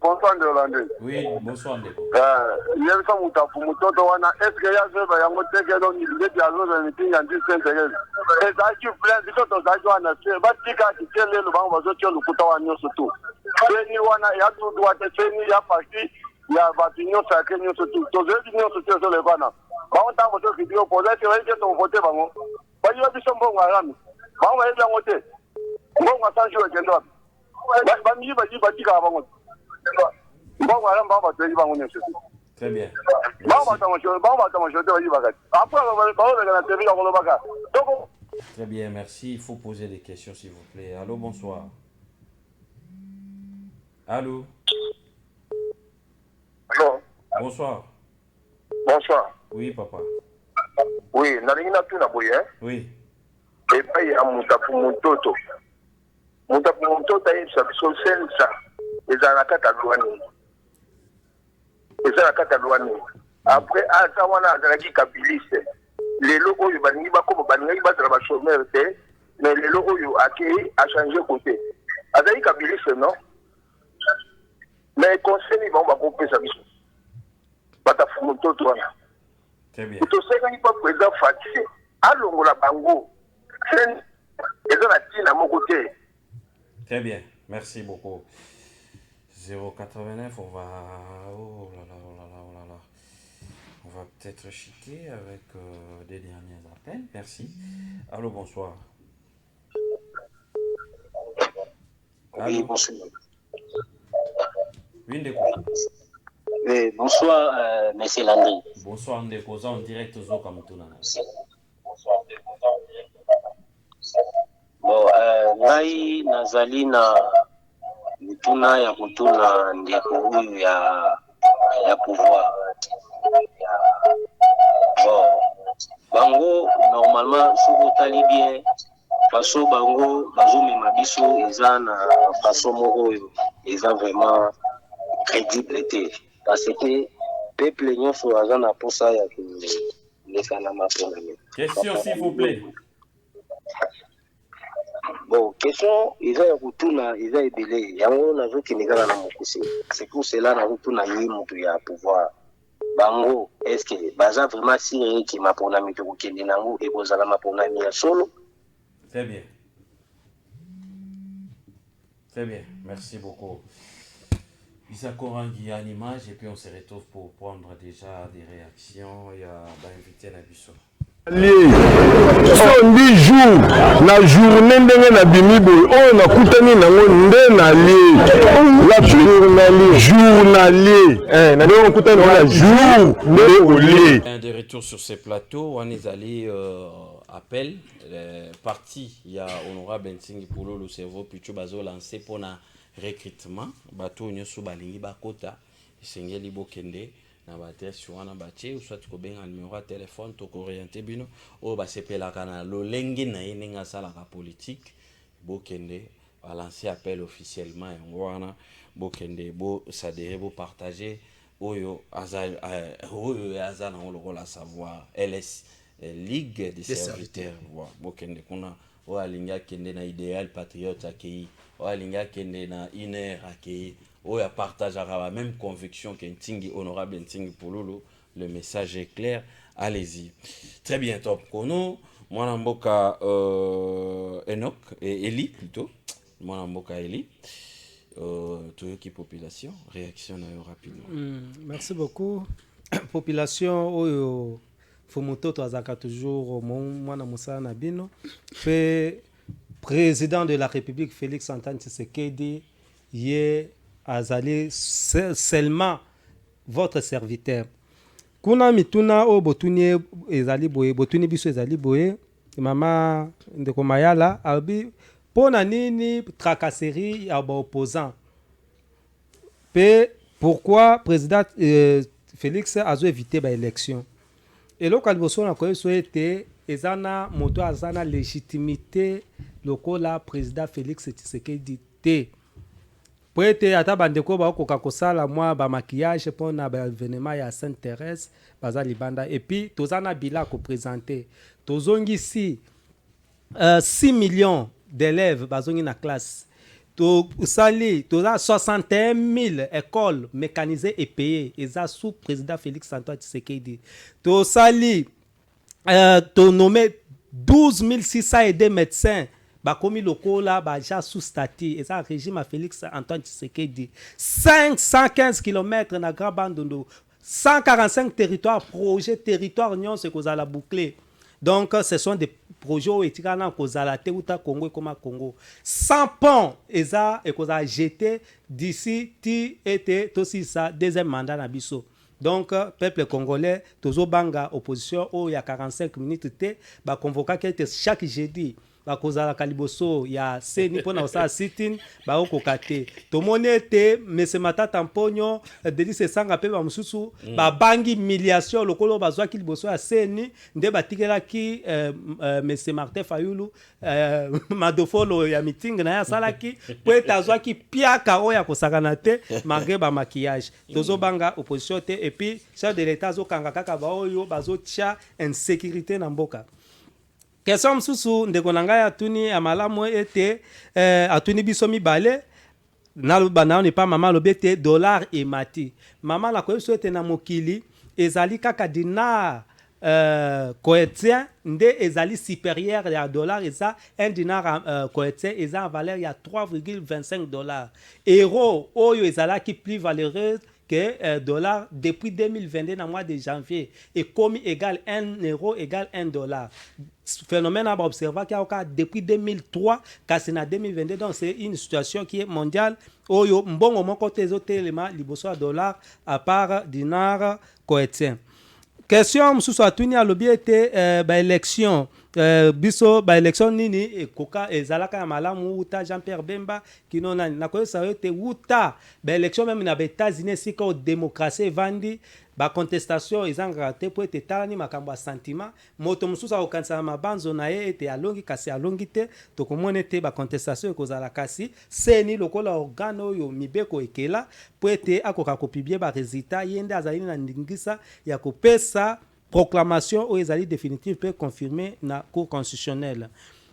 Bonsoir de Hollande. Oui, bonsoir Ndeko. Hier ça mutafu mutoto wana est-ce que ya seba yango teke do ni le dialogue na meeting en Saint-Thérèse. Et ça qui plein bitoto za jo na se ba tika kitele lo bango bazo tio lukuta wa nyoso tu. Ni wana ya tu doit te ni ya parti ya batinyo sacré nyoso tu. To ze nyoso tu so le bana. Ba on ta moto ki dio poser que to voter bango. Ba yo biso mbongo arami. Ba on va ya ngote. Mbongo sanjo ekendo. Ba mi ba tika bango. Très bien. Très bien, merci. Il faut poser des questions, s'il vous plaît. Allô, bonsoir. Allô. Allô. Bonsoir. Bonsoir. Oui, papa. Oui, Narina Tunaboye. Oui. Et puis, il y a Moutapu Moutoto. Moutapu Moutoto, il y a ça. Ezalaka kalwani. Après atawana azalaki kabiliste. Lelo oyo baningi bakoma baningi bazala ba chômeur te, mais lelo oyo akei a changé côté. Azali kabiliste non? Mais conseil ba ba kopesa biso. Bata fumoto toana. Très bien. To seka ni pa président Fatih. Alongola bango. Sen ezala tina moko te. Très bien. Merci beaucoup. 089, on va... Oh là là, oh là là, oh là là. On va peut-être chiquer avec des derniers appels. Merci. Allô, bonsoir. Oui, bonsoir. Oui, Ndeko. Oui, bonsoir, monsieur Landry. Bonsoir, Ndeko. En direct aux Okamoutuna. Bon, ngai nazali na mutuna ya kutuna ndeko huyu ya pouvoir. bango normalement soki otali bien façon bango bazomema biso eza na façon moko oyo eza vraiment crédible te parce que peuple nyonso aza na posa ya koleka na maponami. Question s'il vous plaît. Bon, question eza ya kotuna eza ebele yango nazokende kaka na mokuse. C'est pour cela nazotuna ye moto ya pouvoir bango est-ce que baza vraiment sérieux ki maponami to kokende nango ekozala maponami ya solo? C'est bien. C'est bien, merci beaucoup. Isaac Orangi à l'image et puis on se retrouve pour prendre déjà des réactions. Il y a invité Nabiso. So ndi jour na journée ndenge na bimi boy oyo nakutani nango nde na lie journalier na ndenge nakutani na jour nde olie. Un de retour sur ces plateaux on est allé appel parti il y a honorable Ntingi Polo le cerveau plutôt bazo lancé pour na recrutement bato nyoso balingi bakota isengeli bokende na badresse wana batie soit kobenga numéro ya téléphone to orienter bino o basepelaka na lolenge na ye ndenge asalaka politique bokende balancer appel officiellement yango wana bokende bo s'adhérer bo partager oyo aza na lokola savoir LS Ligue des serviteurs bokende kuna o alinga kende na idéal patriote akei o alinga kende na iner akei ou à partager la même conviction qu'un Ntingi honorable Ntingi Pululu, le message est clair, allez-y. Très bien, top. Kono, moi Mboka Enoch et Eli plutôt, moi Mboka Eli, tout qui population, réaction rapidement. Merci beaucoup. Population, oyo Fumoto Toazaka toujours moi na Moussa Nabino, fait président de la République Félix Antoine Tshisekedi, hier azali seulement votre serviteur. Kuna mituna o botuni ezali boye botuni biso ezali boye mama ndeko mayala albi pona nini tracasserie ya opposant pe pourquoi président Félix azo éviter ba élection et lo kalboso na ko so été ezana moto azana légitimité lokola président Félix Tshisekedi te. Pour être ata bandeko ba koka kosala moi ba maquillage pour na ba événement ya Sainte-Thérèse baza libanda et puis tozana bila ko présenter tozongi ici 6 millions d'élèves bazongi na classe to sali toza 61 000 écoles mécanisées et payées eza sous président Félix Antoine Tshisekedi to sali to nommé 12 602 médecins bakomi lokola baja sous statut et ça régime à Félix Antoine Tshisekedi 515 km na Grand Bandondo 145 territoires projets territoire nyon ce qu'on a la boucler donc ce sont des projets où etikana kozala te uta Congo comme Congo 100 ponts et ça et qu'on a jeté d'ici ti était aussi ça deuxième mandat na biso. Donc, peuple congolais, tozo banga opposition, il y a 45 minutes, ba convoqué chaque jeudi. Bakozala kaliboso ya seni pona osa sitin ba okokate to monete mese matata mponyo Denis Sanga pe ba mususu ba bangi humiliation lokolo bazwa kiliboso ya seni nde batikela ki mese Martin Fayulu madofolo ya meeting na ya salaki po etazwa ki piaka oya kosakana te malgré ba maquillage tozo banga opposition te et puis chef de l'état zo kanga kaka ba oyo bazo tia insécurité na mboka. Question msusu ndeko na ngai atuni amalamu ete atuni biso mibale naloba na pas mama lobete dollar et mati mama na koyeso ete na mokili ezali kaka dinar cohétien nde ezali supérieur ya dollar eza un dinar cohétien eza en valeur ya 3,25 $. Euro oyo ezalaki plus valeureuse que dollar depuis 2022 dans mois de janvier et comme égal 1 euro égale 1 $. Phénomène à observer qui a depuis 2003 kasi na 2022 donc c'est une situation qui est mondiale oyo mbongo moko tezote élément liboso dollar à part dinar cohétien. Question mususu atuni alobi ete ba élection biso ba élection nini ekoka ezalaka ya malamu uta Jean-Pierre Bemba kino nani nakoyesa yote uta ba élection même na ba États-Unis sika o démocratie vandi ba contestation ezanga te po ete talani makambo ya sentiment moto mususu akokanisa mabanzo na ye ete alongi kasi alongi te tokomona ete ba contestation ekozala kasi seni lokola organe oyo mibeko ekela po ete akoka kopibie ba résultat yende azali na ndingisa ya kopesa proclamation oyo ezali définitive pe confirmé na cour constitutionnelle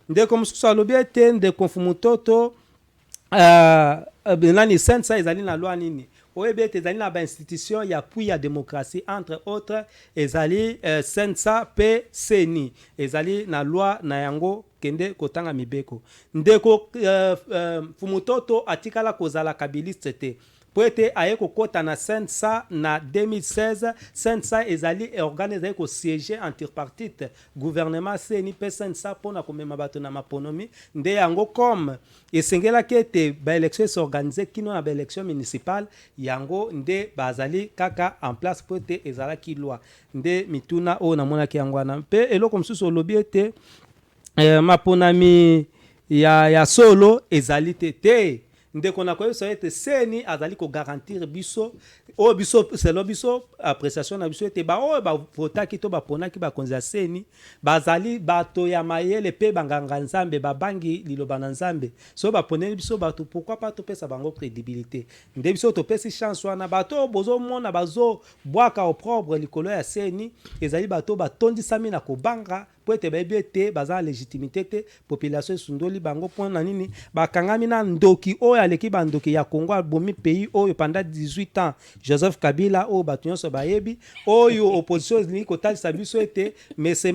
ndeko mususu alobi ete ndeko Fumutoto nani sensa ezali na loi nini oyebi ete ezali na ba institution ya appui ya démocratie entre autres ezali sensa pe seni ezali na loi na yango kende kotanga mibeko ndeko Fumutoto atikala kozala kabiliste te po ete aye kokota na sensa na 2016 sensa ezali organe ezali kosiéger en tripartite gouvernement seni pe sensa mpona komema bato na maponomi nde yango comme esengelaki ete baélection esorganize kino na baélection municipale yango nde bazali kaka en place po ete ezalaki loi nde mituna oyo namonaki yango wana mpe eloko mosusu olobi ete maponami ya solo ezali te ndeko na koyebisa ete seni azali ko garantir biso o biso selo biso appréciation na biso ete ba o ba votaki to ba ponaki ba konza seni bazali bato ya mayele pe banganga nzambe babangi liloba na nzambe so ba poneli biso bato pourquoi pas to pesa bango crédibilité nde biso to pesi chance wana bato bozo mona bazo bwaka opprobre likolo ya seni ezali bato batondisami na kobanga po ete bayebi ete baza légitimité te population esundoli bango mpona nini bakangami na ndoki oyo aleki bandoki ya Congo abomi pays oyo pendant 18 ans Joseph Kabila oyo bato nyonso bayebi oyo opposition elingi kotalisa biso ete mais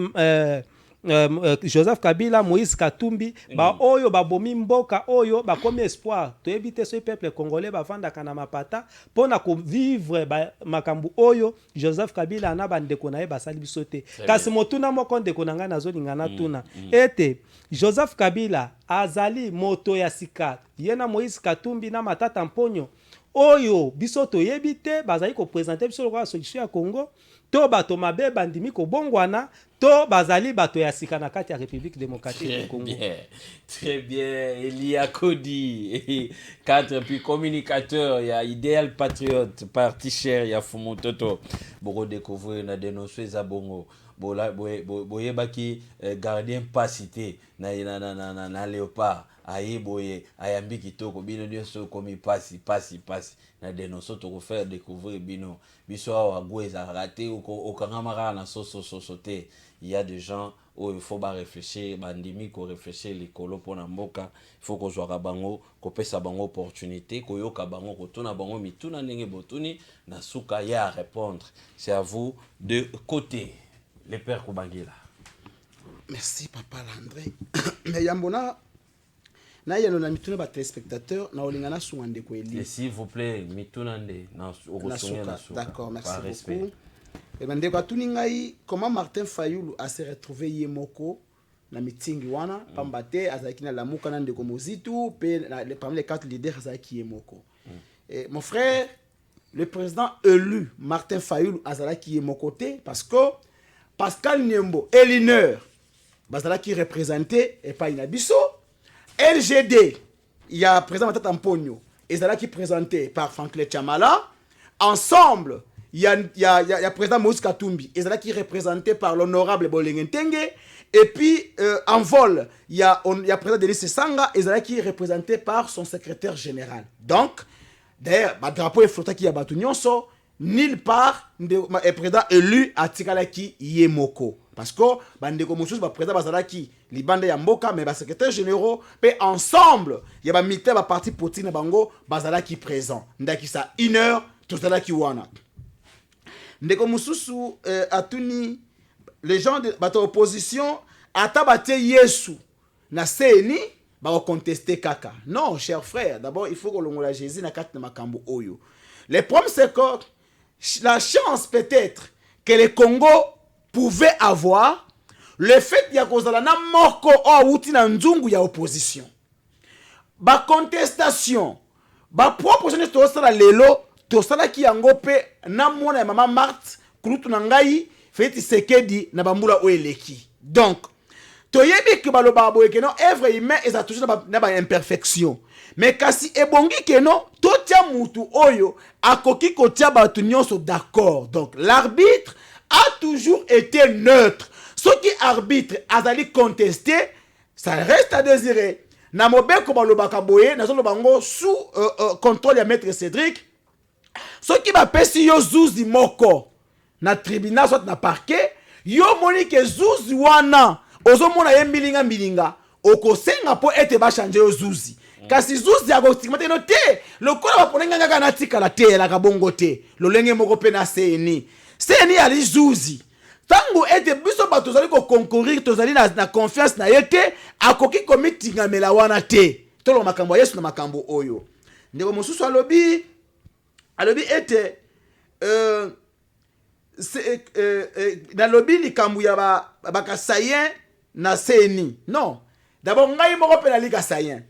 Joseph Kabila, Moïse Katumbi, ba oyo babomi mboka oyo bakomi espoir. Toyebi te so peuple congolais bavanda kana mapata pona ko vivre ba makambu oyo Joseph Kabila na bandeko na ye basali biso te. Kasi motuna moko ndeko na ngai nazolingana tuna. Ete Joseph Kabila azali moto ya sika. Yena Moïse Katumbi na matata mponyo. Oyo biso toyebi te bazali ko présenter biso lokola solution ya Congo. To bato mabe bandimi ko bongwana to bazali bato ya sika na kati ya République démocratique du Congo. Très bien. Elia Kodi, cadre puis communicateur, il y a Idéal Patriote, parti cher, il y a Fumutoto. Boko découvrir na dénoncer za bongo. Boyebaki gardien pas cité na léopard. Aye boye ayambi kitoko bino nyonso komi pasi na dénoncer to faire découvrir bino biso wa gweza raté ou kangamara na sosoté. Il y a des gens où il faut réfléchir bandimi ko réfléchir likolo pona mboka il faut ko zwaka bango ko pesa bango opportunité ko yoka bango ko tuna bango mituna ndenge botuni na suka ya répondre. C'est à vous de côté les pères Kubangila. Merci papa Landré. Mais yambona na yano na mituna ba téléspectateurs na olingana suwande ko eli. S'il vous plaît mituna nde na okosunga na suka. D'accord, merci beaucoup. Et ben ndeko tuningai comment Martin Fayulu a se retrouvé yemoko na meeting wana pambate azaki na lamuka na ndeko Mozitu pe parmi les 4 leaders azaki yemoko. Et mon frère le président élu Martin Fayulu azalaki yemoko te parce que Pascal Niembo Elineur bazalaki représenté et pas inabiso LGD, il y a président Matata Mponyo, et qui présenté par Franklin Chamala. Ensemble, il y a président Moïse Katumbi, et qui représenté par l'honorable Bolingentenge. Et puis, en vol, il y a président Denis Sanga, et qui représenté par son secrétaire général. Donc, d'ailleurs, le drapeau est flotté qui a battu Nyonso, nulle part, le président élu à Tikalaki Yemoko. Parce que bandeko mususu ba président bazalaki libanda ya mboka mais ba secrétaire généraux pe ensemble ya ba militaire ba parti politique na bango bazalaki présent ndaki sa 1 heure tozalaki wana ndeko mususu atuni les gens de bato opposition atabate Yesu na seni ba contester kaka non cher frère d'abord il faut que l'on la Jésus na kati na makambo oyo le problème c'est que la chance peut-être que le Congo pouvait avoir le fait ya kozala na moko o uti na nzungu ya opposition ba contestation ba proposition to sala lelo to sala ki yango pe na mona ya mama Marthe kulutu na ngai feti sekedi na bambula o eleki donc toyebi ke baloba boye ke non œuvre humain eza toujours na ba imperfection mais kasi ebongi ke non totia mutu oyo akoki kotia batu nyonso d'accord. Donc l'arbitre a toujours été neutre. Ce qui arbitre azali contesté, ça reste à désirer. Na mobeko balobaka boye nazo bango sous contrôle ya maître Cédric. Ce qui va pesi yo zuzi moko na tribunal soit na parquet, yo moni ke zuzi wana ozo mona ye milinga okosenga po ete ba changer yo zuzi. Kasi zuzi ya stigmate no te lokola baponenga ngaka na tika la te la kabongo te lolenge moko pe na seni ali zuzi tango ete biso bato zali ko concourir tozali na confiance na yete akoki komitinga mela wana te tolo makambo Yesu na makambo oyo ndeko mosusu alobi ete na lobi likambu ya bakasayen na seni non d'abord ngai moko pe na likasayen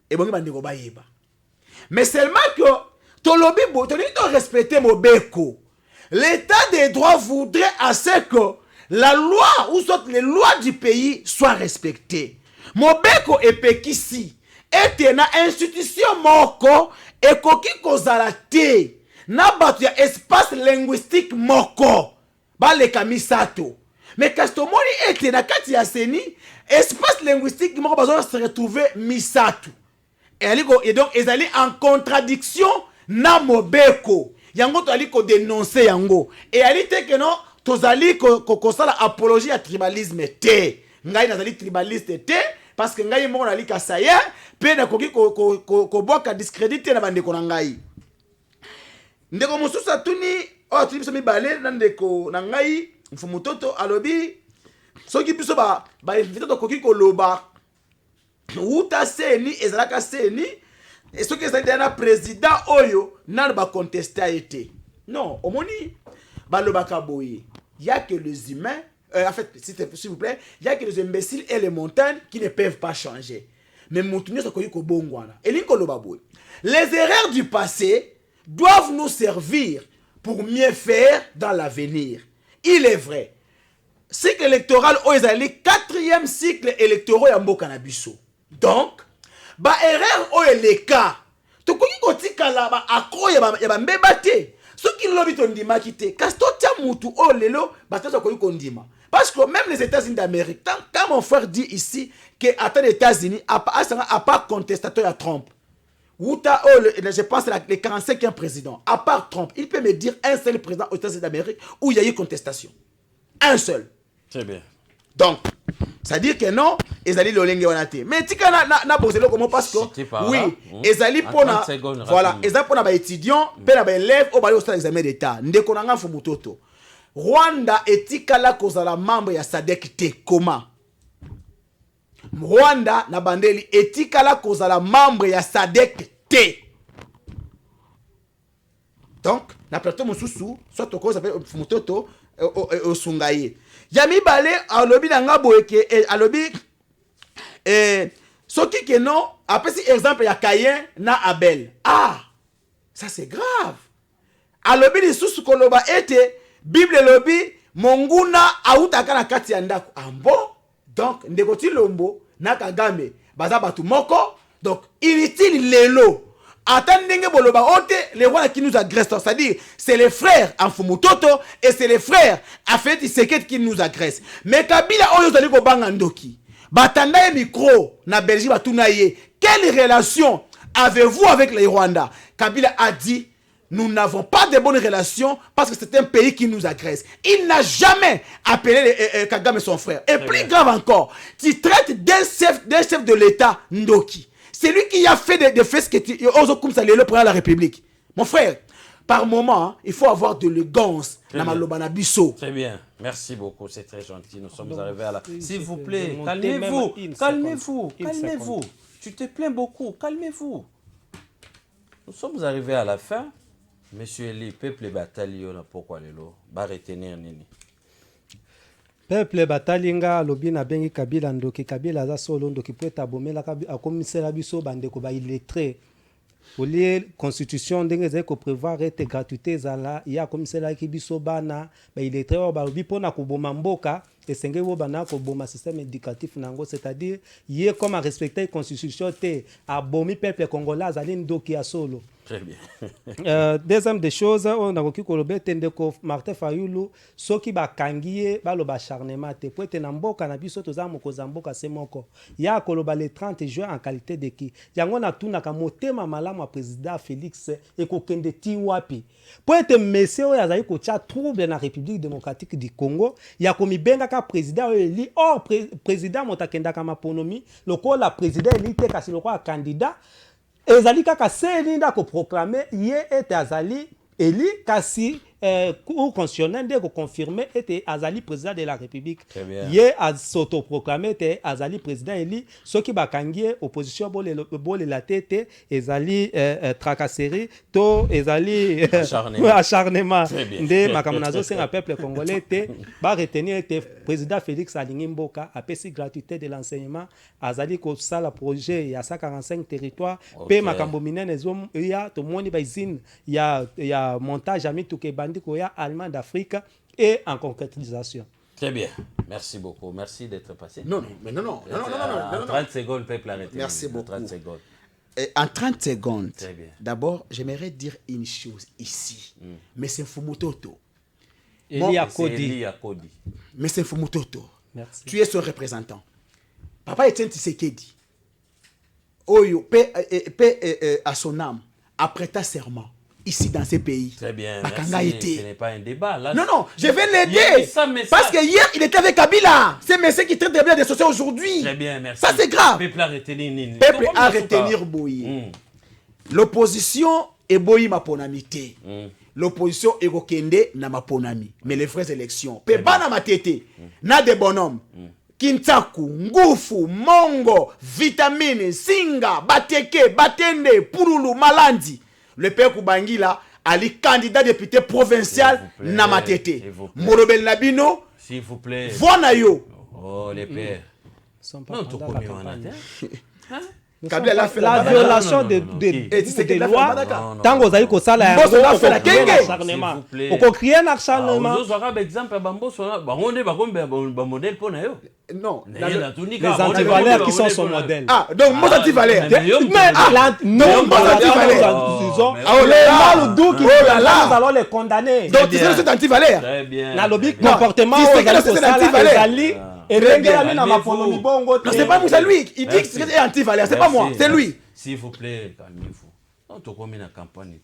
ebongi bandeko bayeba mais seulement que tolobi bo toni to respecter mobeko. L'état des droits voudrait à ce que la loi ou soit les lois du pays soient respectées. Mobeko epekisi ete na institution moko ekoki kozala te na batu ya espace linguistique moko baleka misato. Mais kastomoni ete na kati ya seni espace linguistique moko bazo se retrouver misato. Et donc ils allaient en contradiction na mobeko. Yango to ali ko dénoncer yango. Et ali te que non tozali ko sala apologie à tribalisme te. Ngai nazali tribaliste te parce que ngai mo na li kasaya pe na koki ko boka discréditer na bande ko na ngai. Ndeko mususa tuni tuni biso mibale na ndeko na ngai mfumutoto alobi soki biso ba invité to koki ko loba uta seni ezalaka seni et ce que c'est un président oyo n'a pas contesté a été non omoni balobaka boye y a que les humains en fait s'il vous plaît y a que les imbéciles et les montagnes qui ne peuvent pas changer mais mutunyo sokoyi ko bongwana elinko loba boye les erreurs du passé doivent nous servir pour mieux faire dans l'avenir. Il est vrai cycle électoral oyo ezali 4e cycle électoral ya mboka na biso. Donc ba erreur oyo leka tokoki kotikala ba akro ya ba mbeba te soki lobi tondimaki te kasi totia mutu oyo lelo bato tokoki kondima parce que même les États-Unis d'Amérique quand mon frère dit ici que attends les États-Unis a pas contestateur à Trump Wuta je pense le 45e président à part Trump il peut me dire un seul président aux États-Unis d'Amérique où il y a eu contestation un seul. Très bien. Donc c'est-à-dire que non, ezali lolenge wanate. Mais tika na bozelo comment parce que oui, ezali pona voilà, ezali pona ba étudiants, pe na ba élèves au bali au stade examen d'état. Ndeko nanga fumutoto. Rwanda etika la kozala membre ya SADC te comment? Rwanda na bandeli etika la kozala membre ya SADC te. Donc, na plateau mususu, soit to cause appelle fumutoto au sungaye. Yami balé alobi nanga boyeke alobi soki que non après si exemple ya Caïn na Abel. Ah, ça c'est grave. Alobi li susu koloba ete Bible lobi monguna autaka na kati ya ndako. Ambo donc ndeko ti lombo na Kagame baza batu moko donc inutile lelo. Attendez boloba ote les rois qui nous agressent, c'est-à-dire c'est les frères en Fumutoto et c'est les frères à fait Tshisekedi qui nous agressent. Mais Kabila oyo zali ko banga ndoki. Batanda micro na Belgique batunaye. Quelle relation avez-vous avec les Rwandais? Kabila a dit nous n'avons pas de bonnes relations parce que c'est un pays qui nous agresse. Il n'a jamais appelé Kagame son frère. Et plus grave encore, tu traites d'un chef de l'État ndoki. C'est lui qui a fait des faits que tu oses comme ça, le président de la République. Mon frère, par moment, il faut avoir de l'élégance. Très bien. Merci beaucoup. C'est très gentil. Nous sommes arrivés à la... S'il vous plaît, calmez-vous. Calmez-vous. Calmez-vous. Tu te plains beaucoup. Calmez-vous. Nous sommes arrivés à la fin. Monsieur Eli, peuple bataillon, pourquoi les lots? Va retenir Nini. Peuple batalinga lobi na bengi Kabila ndoki Kabila za solo ndoki poeta bomela akomisela biso bandeko ba illettré olie constitution ndenge zeko prévoir ete gratuité zala ya komisela ki biso bana ba illettré ba lobi pona koboma mboka esengeli bo bana koboma système éducatif nango, c'est-à-dire yé comme à respecter la constitution te abomi peuple congolais azali ndoki ya solo. Très bien. Deuxième des choses, on a reçu Kolobe Tendeko Martin Fayulu, ceux qui bakangiye baloba charnement te pour être namboka na biso toza mokozamboka semoko. Ya Koloba le 30 juin en qualité de qui. Yango na tuna ka motema malamu a président Félix et ko kende ti wapi. Pour être monsieur yazali ko tia trouble na République démocratique du Congo, ya komi benga ka président eli or président motakenda ka maponomi, lokola président eli te kasi lokola candidat. Ezali kaka seli nda ko proclamer ye ete azali eli kasi ou constitutionnel de ko confirmer ete azali président de la République. Ye s'auto proclamer ete azali président eli soki bakangie opposition bole la tete ezali tracasserie to ezali acharnement de makamonazo senga peuple congolais te ba retenir ete président Félix alingi mboka apesi gratuité de l'enseignement azali ko sala projet ya 145 territoires pe makambo minene zo ya to moni ba usine ya montage ami tuke Koya allemand d'Afrique et en concrétisation. Très bien. Merci beaucoup. Merci d'être passé. Non. 30 secondes, peuple arrêté. Merci beaucoup. 30 secondes. En 30 secondes, d'abord, j'aimerais dire une chose ici. Mais c'est Fumutoto. Eli Akodi. Mais c'est Fumutoto. Merci. Tu es son représentant. Papa Etienne Tshisekedi, Oyo, paix à son âme, a prêté serment. Ici dans ces pays. Très bien, merci. Ce n'est pas un débat. Là, non, je vais l'aider. Parce que hier, il était avec Kabila. C'est monsieur qui traite de bien des sociétés aujourd'hui. Très bien, merci. Ça, c'est grave. Peuple à retenir. Peuple à retenir Boyi. L'opposition est Boyi Maponamité. L'opposition est Gokende na Maponami. Mais les vraies élections. Peba na Matete. Na des bonhommes. Kintaku, Ngufu, Mongo, Vitamine, Singa, Bateke, Batende, Purulu, Malandi. Le père Koubangila, Ali candidat député provincial Namatete. Morobel Nabino, s'il vous plaît. Vonayo. Oh, les pères. Non, tout comme la violation des lois. Tant que vous avez ça, l'acharnement. Vous avez crié un acharnement. Vous avez exemple modèle pour nous. Non, les antivaleurs qui sont son modèle. Ah, donc moi antivaleurs. Non, nous allons les condamner. Donc tu sais c'est antivaleur. Très bien. La lobby comportement c'est antivaleur. Et non, c'est pas moi, c'est lui. Il dit que c'est anti-valeur. C'est pas moi, c'est lui. S'il vous plaît, calmez-vous. On te commet la campagne.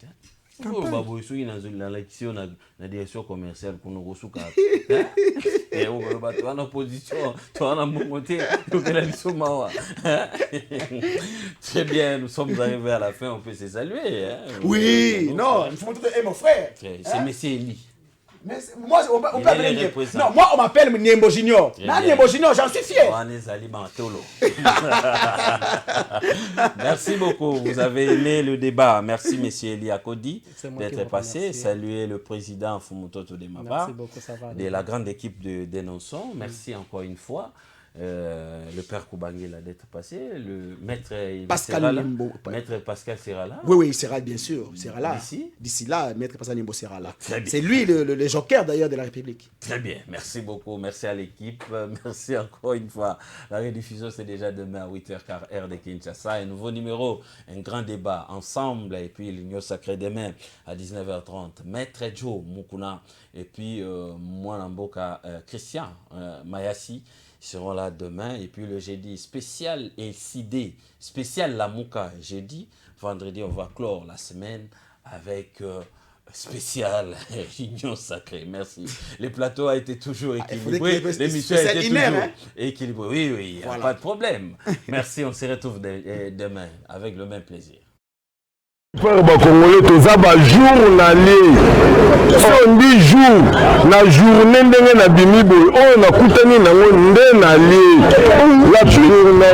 Babo isu na l'élection na direction commerciale pour nous resouka. Et on va battre en opposition, toi en monter donc la mission mawa. Très bien, nous sommes arrivés à la fin, on peut se saluer. Oui, non, il faut montrer mon frère. C'est monsieur Eli. Mais moi, on m'appelle Niembo Junior. Niembo Junior, j'en suis fier. Merci beaucoup. Vous avez aimé le débat. Merci, monsieur Eli Akodi, d'être passé. Saluer le président Fumutoto de Maba, de la grande équipe de Dénonçons. Merci encore une fois. Le père Koubangila d'être passé, le maître Pascal Nimbo. Maître Pascal sera là. Oui, il sera bien sûr, sera là. D'ici là, maître Pascal Nimbo sera là. C'est lui le joker d'ailleurs de la République. Très bien, merci beaucoup, merci à l'équipe, merci encore une fois. La rediffusion c'est déjà demain à 8h15 heure de Kinshasa. Un nouveau numéro, un grand débat ensemble et puis l'Union sacrée demain à 19h30. Maître Joe Mukuna et puis moi Namboka Christian Mayassi seront là demain. Et puis le jeudi spécial LCD, spécial Lamouka jeudi. Vendredi, on va clore la semaine avec spécial Union sacrée. Merci. Le plateau a été toujours équilibré. L'émission a été toujours équilibrée. Oui, voilà. Pas de problème. Merci, on se retrouve demain avec le même plaisir. Frère Bakongolais, toza ba journalier. On dit jour, na journée ndenge na bimi boy. On a kutani nango nde na lié. La journalier.